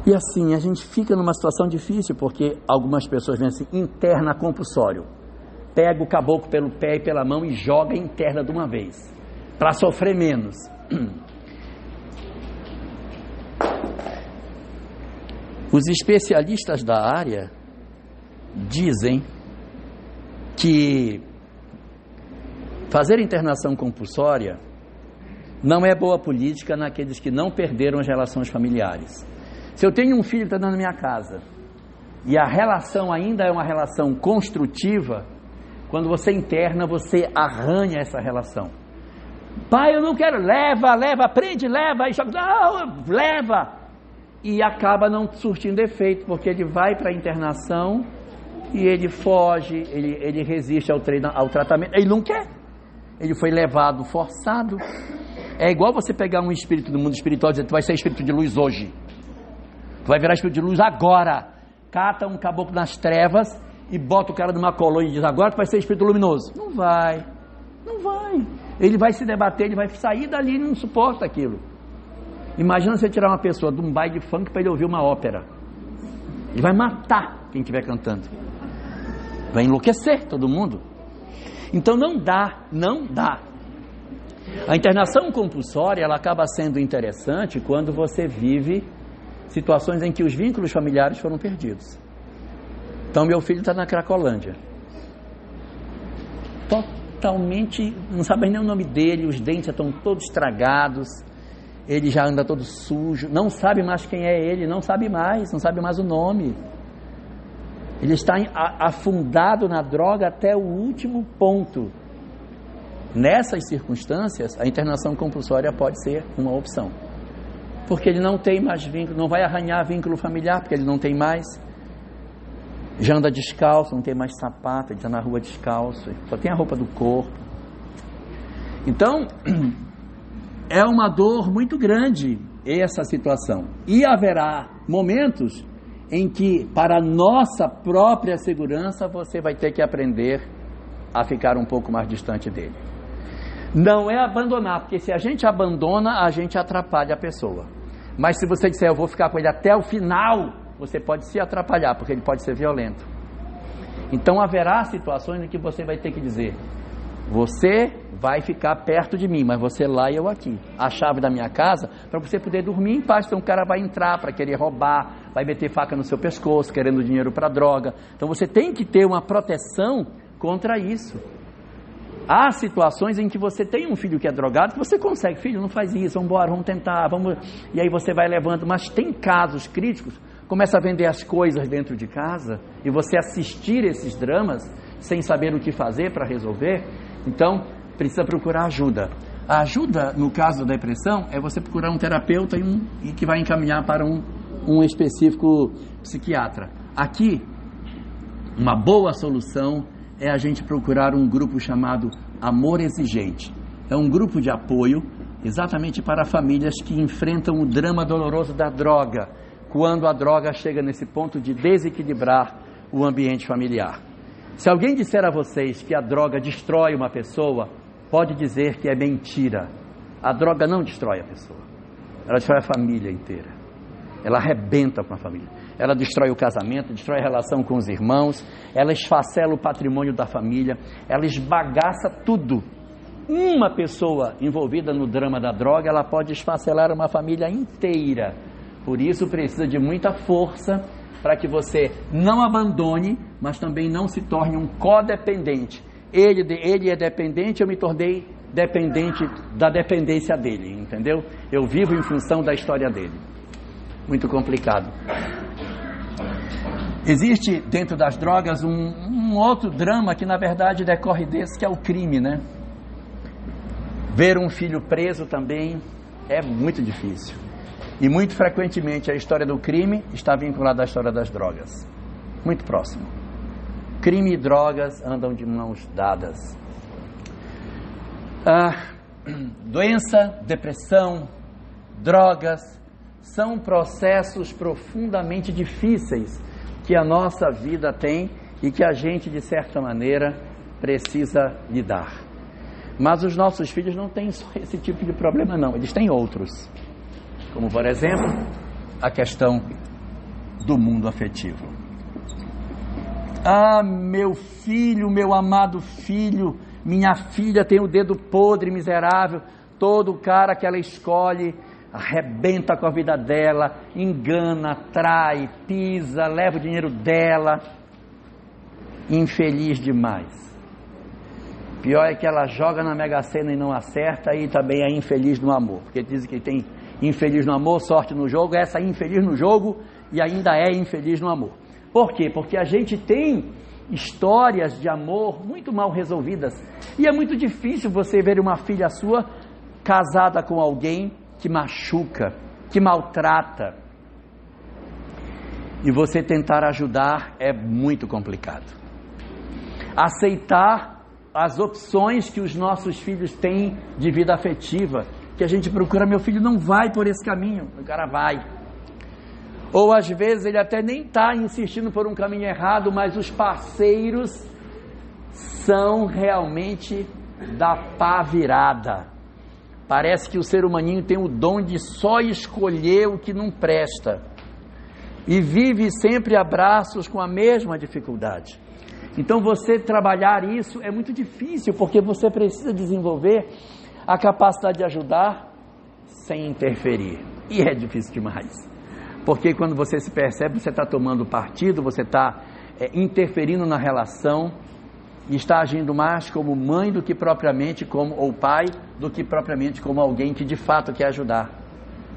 Speaker 1: E assim, a gente fica numa situação difícil, porque algumas pessoas vêm assim: interna compulsório. Pega o caboclo pelo pé e pela mão e joga e interna de uma vez, para sofrer menos. Os especialistas da área dizem que fazer internação compulsória não é boa política naqueles que não perderam as relações familiares. Se eu tenho um filho que está dentro da minha casa e a relação ainda é uma relação construtiva, quando você interna, você arranha essa relação. Pai, eu não quero, leva, prende, leva, e joga, leva, e acaba não surtindo efeito, porque ele vai para a internação e ele foge, ele resiste ao tratamento, ele não quer, ele foi levado forçado. É igual você pegar um espírito do mundo espiritual e dizer, tu vai ser espírito de luz hoje. Tu vai virar espírito de luz agora. Cata um caboclo nas trevas e bota o cara numa colônia e diz, agora tu vai ser espírito luminoso. Não vai. Não vai. Ele vai se debater, ele vai sair dali e não suporta aquilo. Imagina você tirar uma pessoa de um baile de funk para ele ouvir uma ópera. Ele vai matar quem estiver cantando. Vai enlouquecer todo mundo. Então não dá. A internação compulsória, ela acaba sendo interessante quando você vive situações em que os vínculos familiares foram perdidos. Então meu filho está na Cracolândia. Totalmente, não sabe nem o nome dele, os dentes já estão todos estragados, ele já anda todo sujo, não sabe mais quem é ele, não sabe mais o nome. Ele está afundado na droga até o último ponto. Nessas circunstâncias, a internação compulsória pode ser uma opção. Porque ele não tem mais vínculo, não vai arranhar vínculo familiar, porque ele não tem mais. Já anda descalço, não tem mais sapato, ele está na rua descalço, só tem a roupa do corpo. Então, é uma dor muito grande essa situação. E haverá momentos em que, para a nossa própria segurança, você vai ter que aprender a ficar um pouco mais distante dele. Não é abandonar, porque se a gente abandona, a gente atrapalha a pessoa. Mas se você disser, eu vou ficar com ele até o final, você pode se atrapalhar, porque ele pode ser violento. Então haverá situações em que você vai ter que dizer, você vai ficar perto de mim, mas você lá e eu aqui. A chave da minha casa, para você poder dormir em paz. Então o cara vai entrar para querer roubar, vai meter faca no seu pescoço, querendo dinheiro para droga. Então você tem que ter uma proteção contra isso. Há situações em que você tem um filho que é drogado, que você consegue, filho, não faz isso, vamos embora, vamos tentar, e aí você vai levando, mas tem casos críticos, começa a vender as coisas dentro de casa, e você assistir esses dramas, sem saber o que fazer para resolver, então precisa procurar ajuda. A ajuda, no caso da depressão, é você procurar um terapeuta e que vai encaminhar para um específico psiquiatra. Aqui, uma boa solução é a gente procurar um grupo chamado Amor Exigente. É um grupo de apoio exatamente para famílias que enfrentam o drama doloroso da droga, quando a droga chega nesse ponto de desequilibrar o ambiente familiar. Se alguém disser a vocês que a droga destrói uma pessoa, pode dizer que é mentira. A droga não destrói a pessoa, ela destrói a família inteira. Ela arrebenta com a família. Ela destrói o casamento, destrói a relação com os irmãos, ela esfacela o patrimônio da família, ela esbagaça tudo. Uma pessoa envolvida no drama da droga, ela pode esfacelar uma família inteira. Por isso precisa de muita força para que você não abandone, mas também não se torne um codependente. Ele é dependente, eu me tornei dependente da dependência dele, entendeu? Eu vivo em função da história dele. Muito complicado. Existe dentro das drogas um outro drama que na verdade decorre desse, que é o crime, né? Ver um filho preso também é muito difícil. E muito frequentemente a história do crime está vinculada à história das drogas. Muito próximo. Crime e drogas andam de mãos dadas. Doença, depressão, drogas, são processos profundamente difíceis que a nossa vida tem e que a gente, de certa maneira, precisa lidar. Mas os nossos filhos não têm só esse tipo de problema, não. Eles têm outros. Como, por exemplo, a questão do mundo afetivo. Meu filho, meu amado filho, minha filha tem o dedo podre, miserável. Todo cara que ela escolhe arrebenta com a vida dela, engana, trai, pisa, leva o dinheiro dela. Infeliz demais. Pior é que ela joga na Mega Sena e não acerta, e também é infeliz no amor, porque dizem que tem infeliz no amor, sorte no jogo, essa é infeliz no jogo e ainda é infeliz no amor. Por quê? Porque a gente tem histórias de amor muito mal resolvidas, e é muito difícil você ver uma filha sua casada com alguém que machuca, que maltrata, e você tentar ajudar é muito complicado. Aceitar as opções que os nossos filhos têm de vida afetiva que a gente procura, meu filho não vai por esse caminho, o cara vai. Ou às vezes ele até nem está insistindo por um caminho errado, mas os parceiros são realmente da pá virada. Parece que o ser humaninho tem o dom de só escolher o que não presta e vive sempre a braços com a mesma dificuldade. Então você trabalhar isso é muito difícil, porque você precisa desenvolver a capacidade de ajudar sem interferir, e é difícil demais, porque quando você se percebe, você está tomando partido, você está interferindo na relação, e está agindo mais como mãe do que propriamente como, ou pai, do que propriamente como alguém que de fato quer ajudar.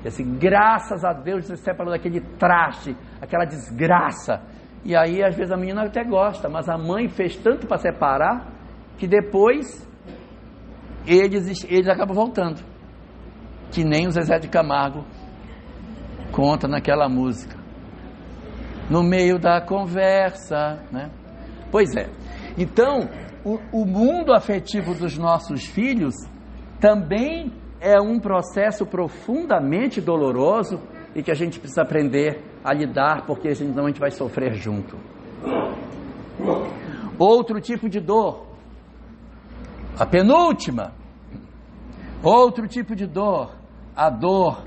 Speaker 1: E assim, graças a Deus você separou daquele traste, aquela desgraça. E aí às vezes a menina até gosta, mas a mãe fez tanto para separar, que depois eles acabam voltando. Que nem o Zezé de Camargo conta naquela música. No meio da conversa, né? Pois é. Então, o mundo afetivo dos nossos filhos também é um processo profundamente doloroso e que a gente precisa aprender a lidar, porque senão a gente vai sofrer junto. Outro tipo de dor, a penúltima, outro tipo de dor, a dor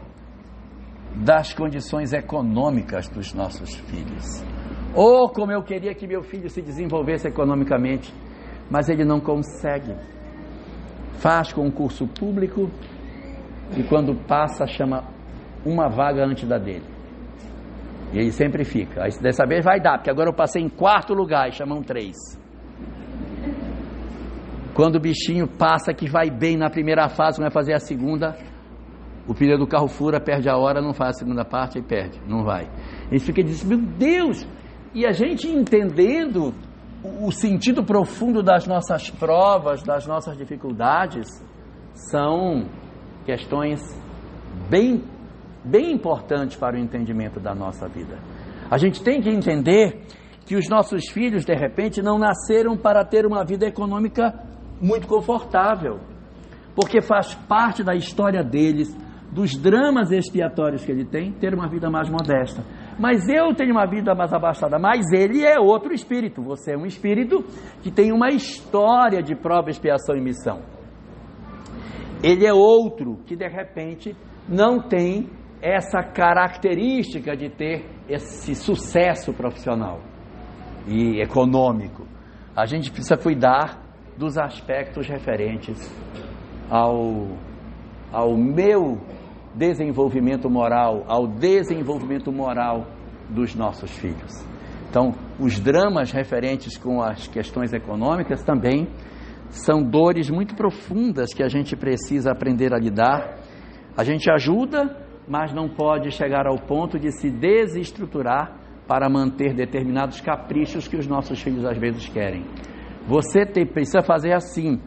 Speaker 1: das condições econômicas dos nossos filhos. Ou como eu queria que meu filho se desenvolvesse economicamente, mas ele não consegue. Faz concurso público e quando passa chama uma vaga antes da dele. E ele sempre fica. Aí dessa vez vai dar, porque agora eu passei em 4º lugar e chamam 3. Quando o bichinho passa que vai bem na primeira fase, vai fazer a segunda, o pneu do carro fura, perde a hora, não faz a segunda parte e perde, não vai. Ele fica dizendo, meu Deus! E a gente entendendo o sentido profundo das nossas provas, das nossas dificuldades, são questões bem importantes para o entendimento da nossa vida. A gente tem que entender que os nossos filhos, de repente, não nasceram para ter uma vida econômica muito confortável, porque faz parte da história deles, dos dramas expiatórios que ele tem, ter uma vida mais modesta. Mas eu tenho uma vida mais abastada, mas ele é outro espírito, você é um espírito que tem uma história de prova, expiação e missão. Ele é outro que de repente não tem essa característica de ter esse sucesso profissional e econômico. A gente precisa cuidar dos aspectos referentes ao meu desenvolvimento moral, ao desenvolvimento moral dos nossos filhos. Então, os dramas referentes com as questões econômicas também são dores muito profundas que a gente precisa aprender a lidar. A gente ajuda, mas não pode chegar ao ponto de se desestruturar para manter determinados caprichos que os nossos filhos às vezes querem. Você precisa fazer assim: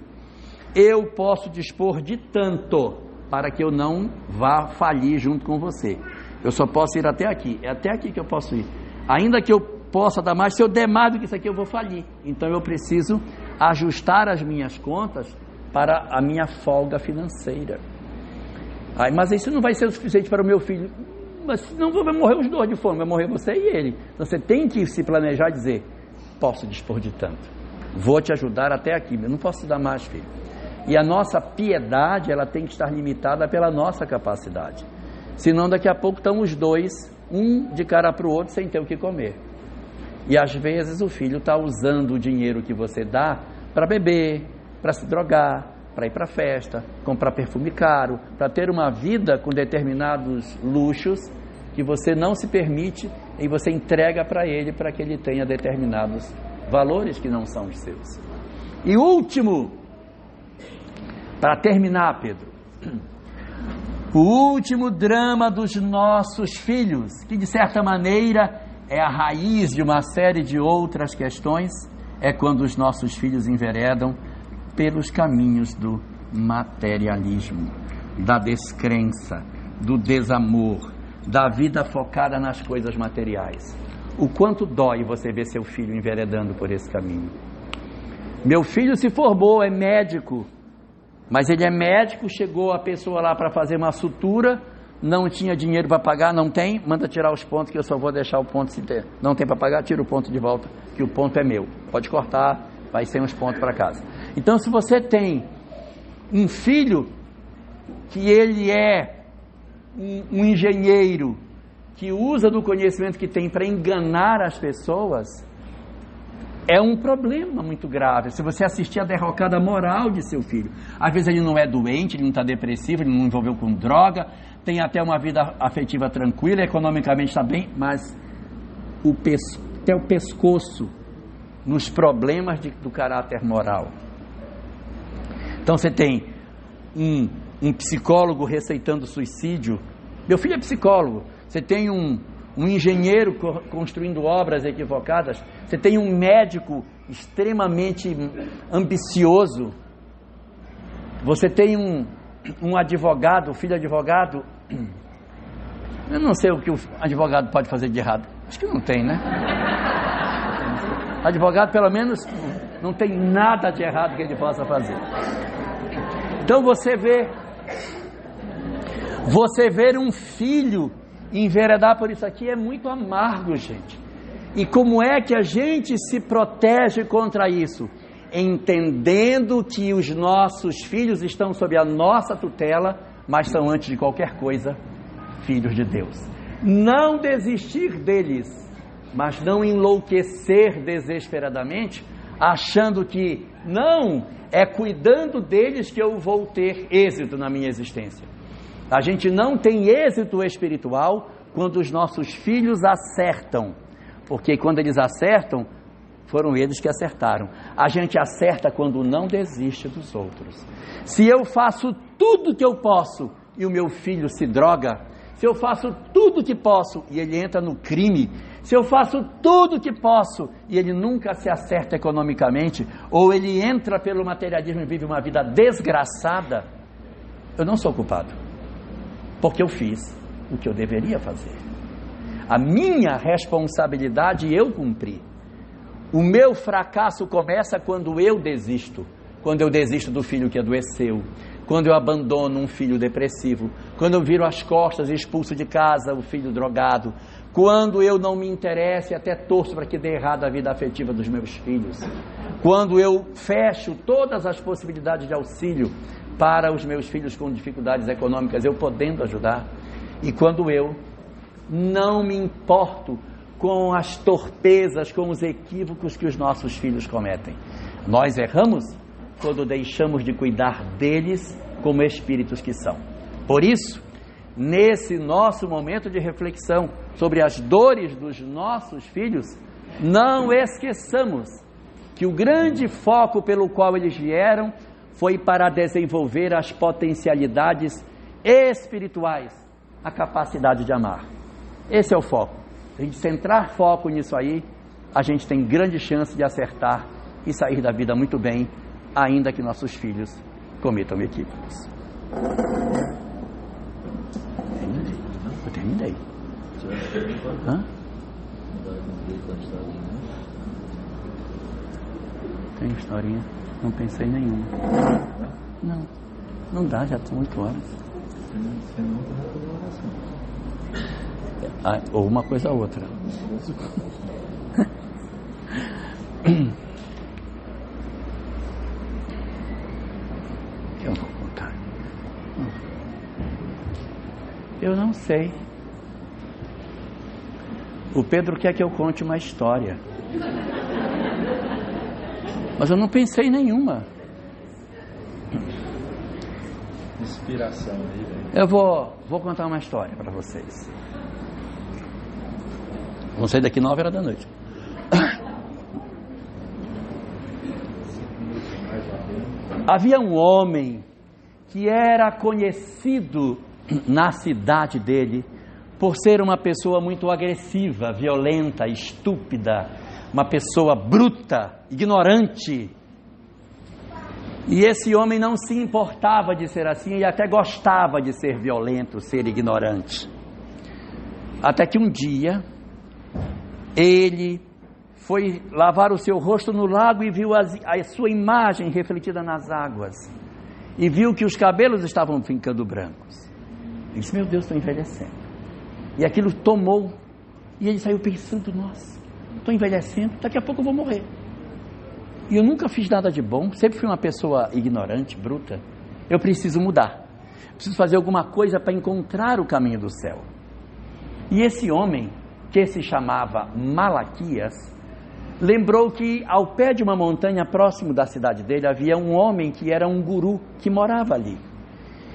Speaker 1: eu posso dispor de tanto para que eu não vá falir junto com você. Eu só posso ir até aqui. É até aqui que eu posso ir. Ainda que eu possa dar mais, se eu der mais do que isso aqui, eu vou falir. Então eu preciso ajustar as minhas contas para a minha folga financeira. Mas isso não vai ser o suficiente para o meu filho. Mas senão vai morrer os dois de fome, vai morrer você e ele. Então você tem que se planejar e dizer: posso dispor de tanto. Vou te ajudar até aqui, eu não posso te dar mais, filho. E a nossa piedade, ela tem que estar limitada pela nossa capacidade. Senão daqui a pouco estão os dois, um de cara para o outro, sem ter o que comer. E às vezes o filho está usando o dinheiro que você dá para beber, para se drogar, para ir para a festa, comprar perfume caro, para ter uma vida com determinados luxos que você não se permite e você entrega para ele para que ele tenha determinados valores que não são os seus. E último, para terminar, Pedro, o último drama dos nossos filhos, que de certa maneira é a raiz de uma série de outras questões, é quando os nossos filhos enveredam pelos caminhos do materialismo, da descrença, do desamor, da vida focada nas coisas materiais. O quanto dói você ver seu filho enveredando por esse caminho. Meu filho se formou, é médico, Mas ele é médico, chegou a pessoa lá para fazer uma sutura, não tinha dinheiro para pagar, não tem, manda tirar os pontos que eu só vou deixar o ponto se ter. Não tem para pagar, tira o ponto de volta, que o ponto é meu. Pode cortar, vai sem os pontos para casa. Então, se você tem um filho que ele é um engenheiro, que usa do conhecimento que tem para enganar as pessoas, é um problema muito grave. Se você assistir a derrocada moral de seu filho, às vezes ele não é doente, ele não está depressivo, ele não envolveu com droga, tem até uma vida afetiva tranquila, economicamente está bem, mas até o pescoço nos problemas do caráter moral. Então você tem um psicólogo receitando suicídio. Meu filho é psicólogo. Você tem um engenheiro construindo obras equivocadas. Você tem um médico extremamente ambicioso. Você tem um advogado, filho advogado. Eu não sei o que o advogado pode fazer de errado. Acho que não tem, né? Advogado, pelo menos, não tem nada de errado que ele possa fazer. Então você vê um filho enveredar por isso aqui é muito amargo, gente. E como é que a gente se protege contra isso? Entendendo que os nossos filhos estão sob a nossa tutela, mas são, antes de qualquer coisa, filhos de Deus. Não desistir deles, mas não enlouquecer desesperadamente, achando que não, é cuidando deles que eu vou ter êxito na minha existência. A gente não tem êxito espiritual quando os nossos filhos acertam, porque quando eles acertam, foram eles que acertaram. A gente acerta quando não desiste dos outros. Se eu faço tudo que eu posso e o meu filho se droga, se eu faço tudo que posso e ele entra no crime, se eu faço tudo que posso e ele nunca se acerta economicamente, ou ele entra pelo materialismo e vive uma vida desgraçada, eu não sou culpado, porque eu fiz o que eu deveria fazer. A minha responsabilidade eu cumpri. O meu fracasso começa quando eu desisto do filho que adoeceu, quando eu abandono um filho depressivo, quando eu viro as costas e expulso de casa o filho drogado, quando eu não me interesso e até torço para que dê errado a vida afetiva dos meus filhos, quando eu fecho todas as possibilidades de auxílio para os meus filhos com dificuldades econômicas, eu podendo ajudar, e quando eu não me importo com as torpezas, com os equívocos que os nossos filhos cometem. Nós erramos quando deixamos de cuidar deles como espíritos que são. Por isso, nesse nosso momento de reflexão sobre as dores dos nossos filhos, não esqueçamos que o grande foco pelo qual eles vieram foi para desenvolver as potencialidades espirituais, a capacidade de amar. Esse é o foco. Se a gente centrar foco nisso aí, a gente tem grande chance de acertar e sair da vida muito bem, ainda que nossos filhos cometam equívocos. Eu terminei. Hã? Tem historinha? Não pensei em nenhuma. Não dá, já são 8 horas. Ou uma coisa ou outra. Eu vou contar. Eu não sei. O Pedro quer que eu conte uma história, mas eu não pensei em nenhuma.
Speaker 2: Inspiração aí, velho.
Speaker 1: Eu vou contar uma história para vocês. Vão sair daqui 9 horas da noite. Havia um homem que era conhecido na cidade dele por ser uma pessoa muito agressiva, violenta, estúpida, uma pessoa bruta, ignorante. E esse homem não se importava de ser assim, e até gostava de ser violento, ser ignorante. Até que um dia ele foi lavar o seu rosto no lago e viu a sua imagem refletida nas águas. e viu que os cabelos estavam ficando brancos. Ele disse: meu Deus, estou envelhecendo. E aquilo tomou, e ele saiu pensando: nossa, estou envelhecendo, daqui a pouco eu vou morrer. E eu nunca fiz nada de bom, sempre fui uma pessoa ignorante, bruta. Eu preciso mudar, preciso fazer alguma coisa para encontrar o caminho do céu. E esse homem, que se chamava Malaquias, lembrou que ao pé de uma montanha próximo da cidade dele havia um homem que era um guru que morava ali.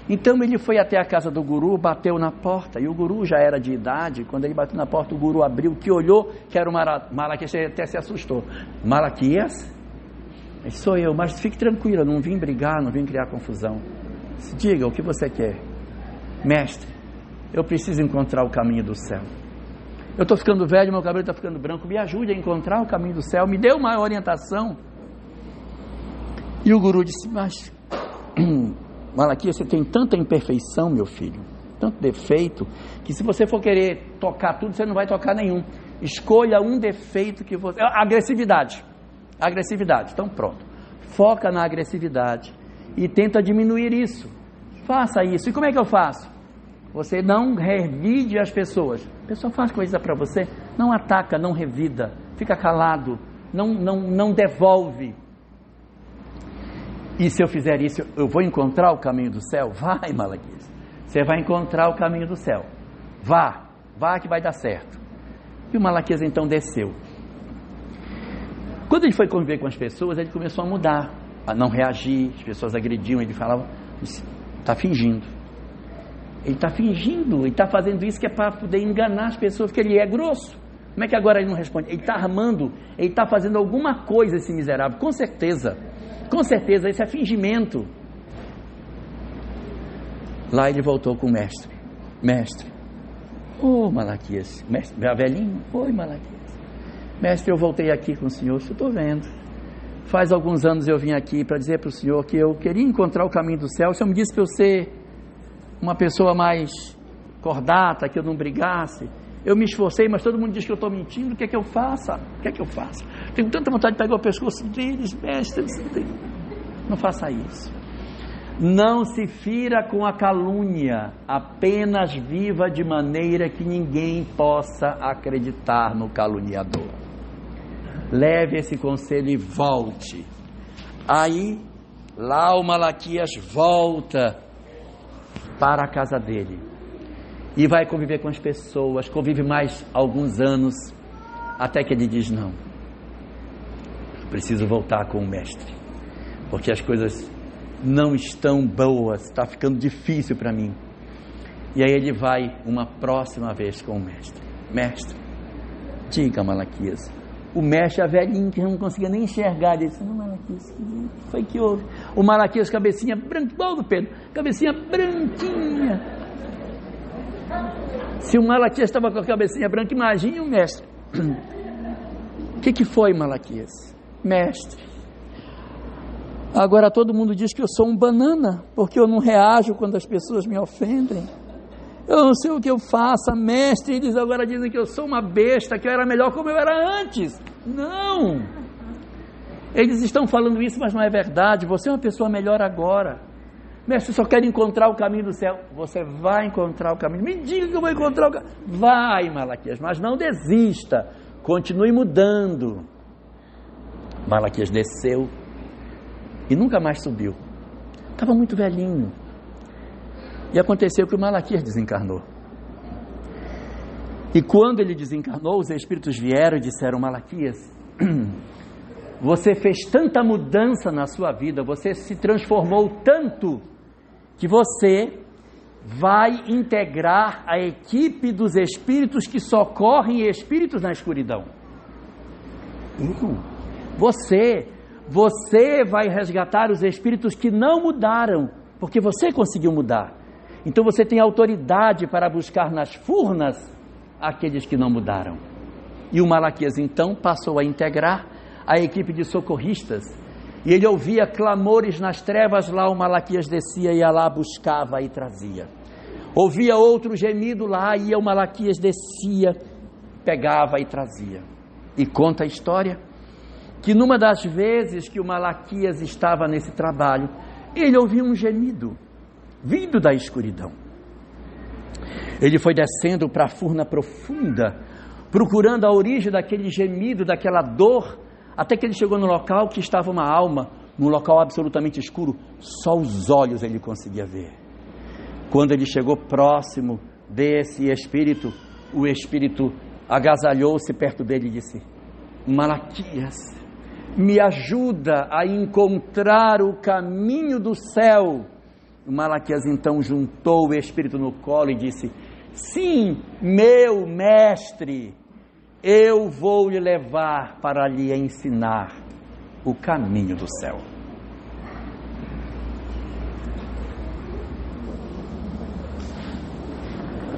Speaker 1: Então ele foi até a casa do guru, bateu na porta, e o guru já era de idade. Quando ele bateu na porta, o guru abriu, que olhou, que era o Malaquias, até se assustou. Malaquias? Sou eu, mas fique tranquilo, eu não vim brigar, não vim criar confusão. Diga o que você quer. Mestre, eu preciso encontrar o caminho do céu. Eu estou ficando velho, meu cabelo está ficando branco, me ajude a encontrar o caminho do céu, me dê uma orientação. E o guru disse: mas Malaquias, você tem tanta imperfeição, meu filho, tanto defeito, que se você for querer tocar tudo, você não vai tocar nenhum. Escolha um defeito que você... Agressividade. Então pronto, foca na agressividade e tenta diminuir isso. Faça isso. E como é que eu faço? Você não revide as pessoas. A pessoa faz coisa para você, não ataca, não revida, fica calado, não devolve. E se eu fizer isso, eu vou encontrar o caminho do céu? Vai, Malaquias, você vai encontrar o caminho do céu. Vá que vai dar certo. E o Malaquias então desceu. Quando ele foi conviver com as pessoas, ele começou a mudar, a não reagir. As pessoas agrediam, ele falava: está fingindo. Ele está fazendo isso que é para poder enganar as pessoas, porque ele é grosso. Como é que agora ele não responde? Ele está armando, ele está fazendo alguma coisa, esse miserável, com certeza, isso é fingimento. Lá ele voltou com o mestre. Malaquias, mestre, velhinho, oi Malaquias. Mestre, eu voltei aqui com o senhor, eu estou vendo. Faz alguns anos eu vim aqui para dizer para o senhor que eu queria encontrar o caminho do céu. O senhor me disse para eu ser uma pessoa mais cordata, que eu não brigasse. Eu me esforcei, mas todo mundo diz que eu estou mentindo. O que é que eu faça? Tenho tanta vontade de pegar o pescoço deles, mestre. Não faça isso. Não se fira com a calúnia, apenas viva de maneira que ninguém possa acreditar no caluniador. Leve esse conselho e volte. Aí, lá o Malaquias volta para a casa dele e vai conviver com as pessoas, convive mais alguns anos, até que ele diz: não, preciso voltar com o mestre, porque as coisas não estão boas, está ficando difícil para mim. E aí ele vai uma próxima vez com o mestre. Mestre, diga, Malaquias. O mestre é velhinho, que não conseguia nem enxergar. Ele disse: não, Malaquias, o que foi que houve? O Malaquias, cabecinha branca, igual do Pedro, cabecinha branquinha. Se o Malaquias estava com a cabecinha branca, imagine o mestre. O que foi, Malaquias? Mestre, agora todo mundo diz que eu sou um banana, porque eu não reajo quando as pessoas me ofendem. Eu não sei o que eu faça, mestre. Eles agora dizem que eu sou uma besta, que eu era melhor como eu era antes. Não! Eles estão falando isso, mas não é verdade. Você é uma pessoa melhor agora. Mestre, eu só quero encontrar o caminho do céu. Você vai encontrar o caminho. Me diga que eu vou encontrar o caminho. Vai, Malaquias, mas não desista. Continue mudando. Malaquias desceu e nunca mais subiu. Estava muito velhinho. E aconteceu que o Malaquias desencarnou. E quando ele desencarnou, os espíritos vieram e disseram: Malaquias, você fez tanta mudança na sua vida, você se transformou tanto, que você vai integrar a equipe dos espíritos que socorrem espíritos na escuridão. Você vai resgatar os espíritos que não mudaram, porque você conseguiu mudar. Então você tem autoridade para buscar nas furnas aqueles que não mudaram. E o Malaquias então passou a integrar a equipe de socorristas, e ele ouvia clamores nas trevas. Lá o Malaquias descia, ia lá, buscava e trazia. Ouvia outro gemido lá, ia o Malaquias, descia, pegava e trazia. E conta a história que numa das vezes que o Malaquias estava nesse trabalho, ele ouviu um gemido, vindo da escuridão. Ele foi descendo para a furna profunda, procurando a origem daquele gemido, daquela dor, até que ele chegou no local que estava uma alma, num local absolutamente escuro, só os olhos ele conseguia ver. Quando ele chegou próximo desse espírito, o espírito agasalhou-se perto dele e disse: Malaquias, me ajuda a encontrar o caminho do céu. Malaquias então juntou o espírito no colo e disse: sim, meu mestre, eu vou lhe levar para lhe ensinar o caminho do céu.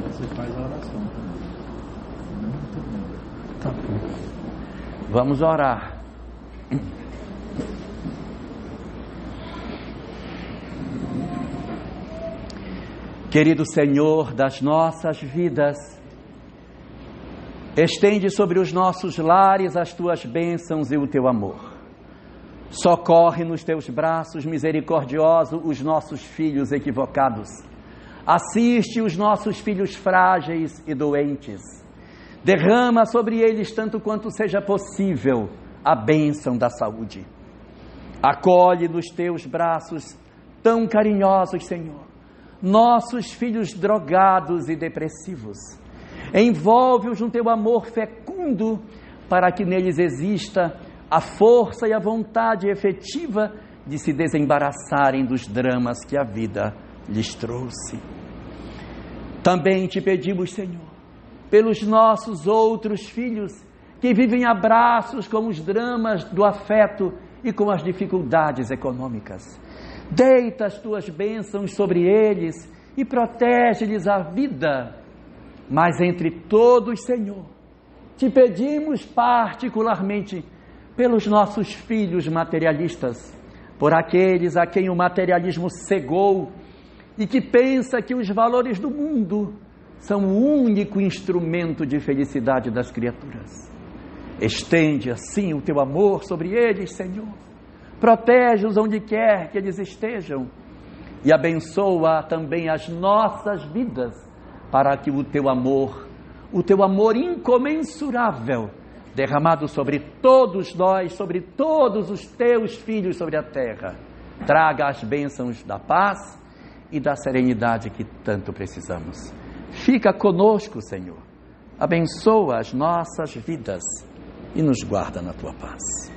Speaker 2: Você faz a oração também.
Speaker 1: Tá bom. Vamos orar. Querido Senhor das nossas vidas, estende sobre os nossos lares as tuas bênçãos e o teu amor. Socorre nos teus braços misericordiosos os nossos filhos equivocados. Assiste os nossos filhos frágeis e doentes. Derrama sobre eles, tanto quanto seja possível, a bênção da saúde. Acolhe nos teus braços tão carinhosos, Senhor, nossos filhos drogados e depressivos. Envolve-os no teu amor fecundo, para que neles exista a força e a vontade efetiva de se desembaraçarem dos dramas que a vida lhes trouxe. Também te pedimos, Senhor, pelos nossos outros filhos que vivem a braços com os dramas do afeto e com as dificuldades econômicas. Deita as tuas bênçãos sobre eles e protege-lhes a vida. Mas entre todos, Senhor, te pedimos particularmente pelos nossos filhos materialistas, por aqueles a quem o materialismo cegou e que pensa que os valores do mundo são o único instrumento de felicidade das criaturas. Estende assim o teu amor sobre eles, Senhor. Protege-os onde quer que eles estejam e abençoa também as nossas vidas, para que o teu amor incomensurável, derramado sobre todos nós, sobre todos os teus filhos sobre a terra, traga as bênçãos da paz e da serenidade que tanto precisamos. Fica conosco, Senhor. Abençoa as nossas vidas e nos guarda na tua paz.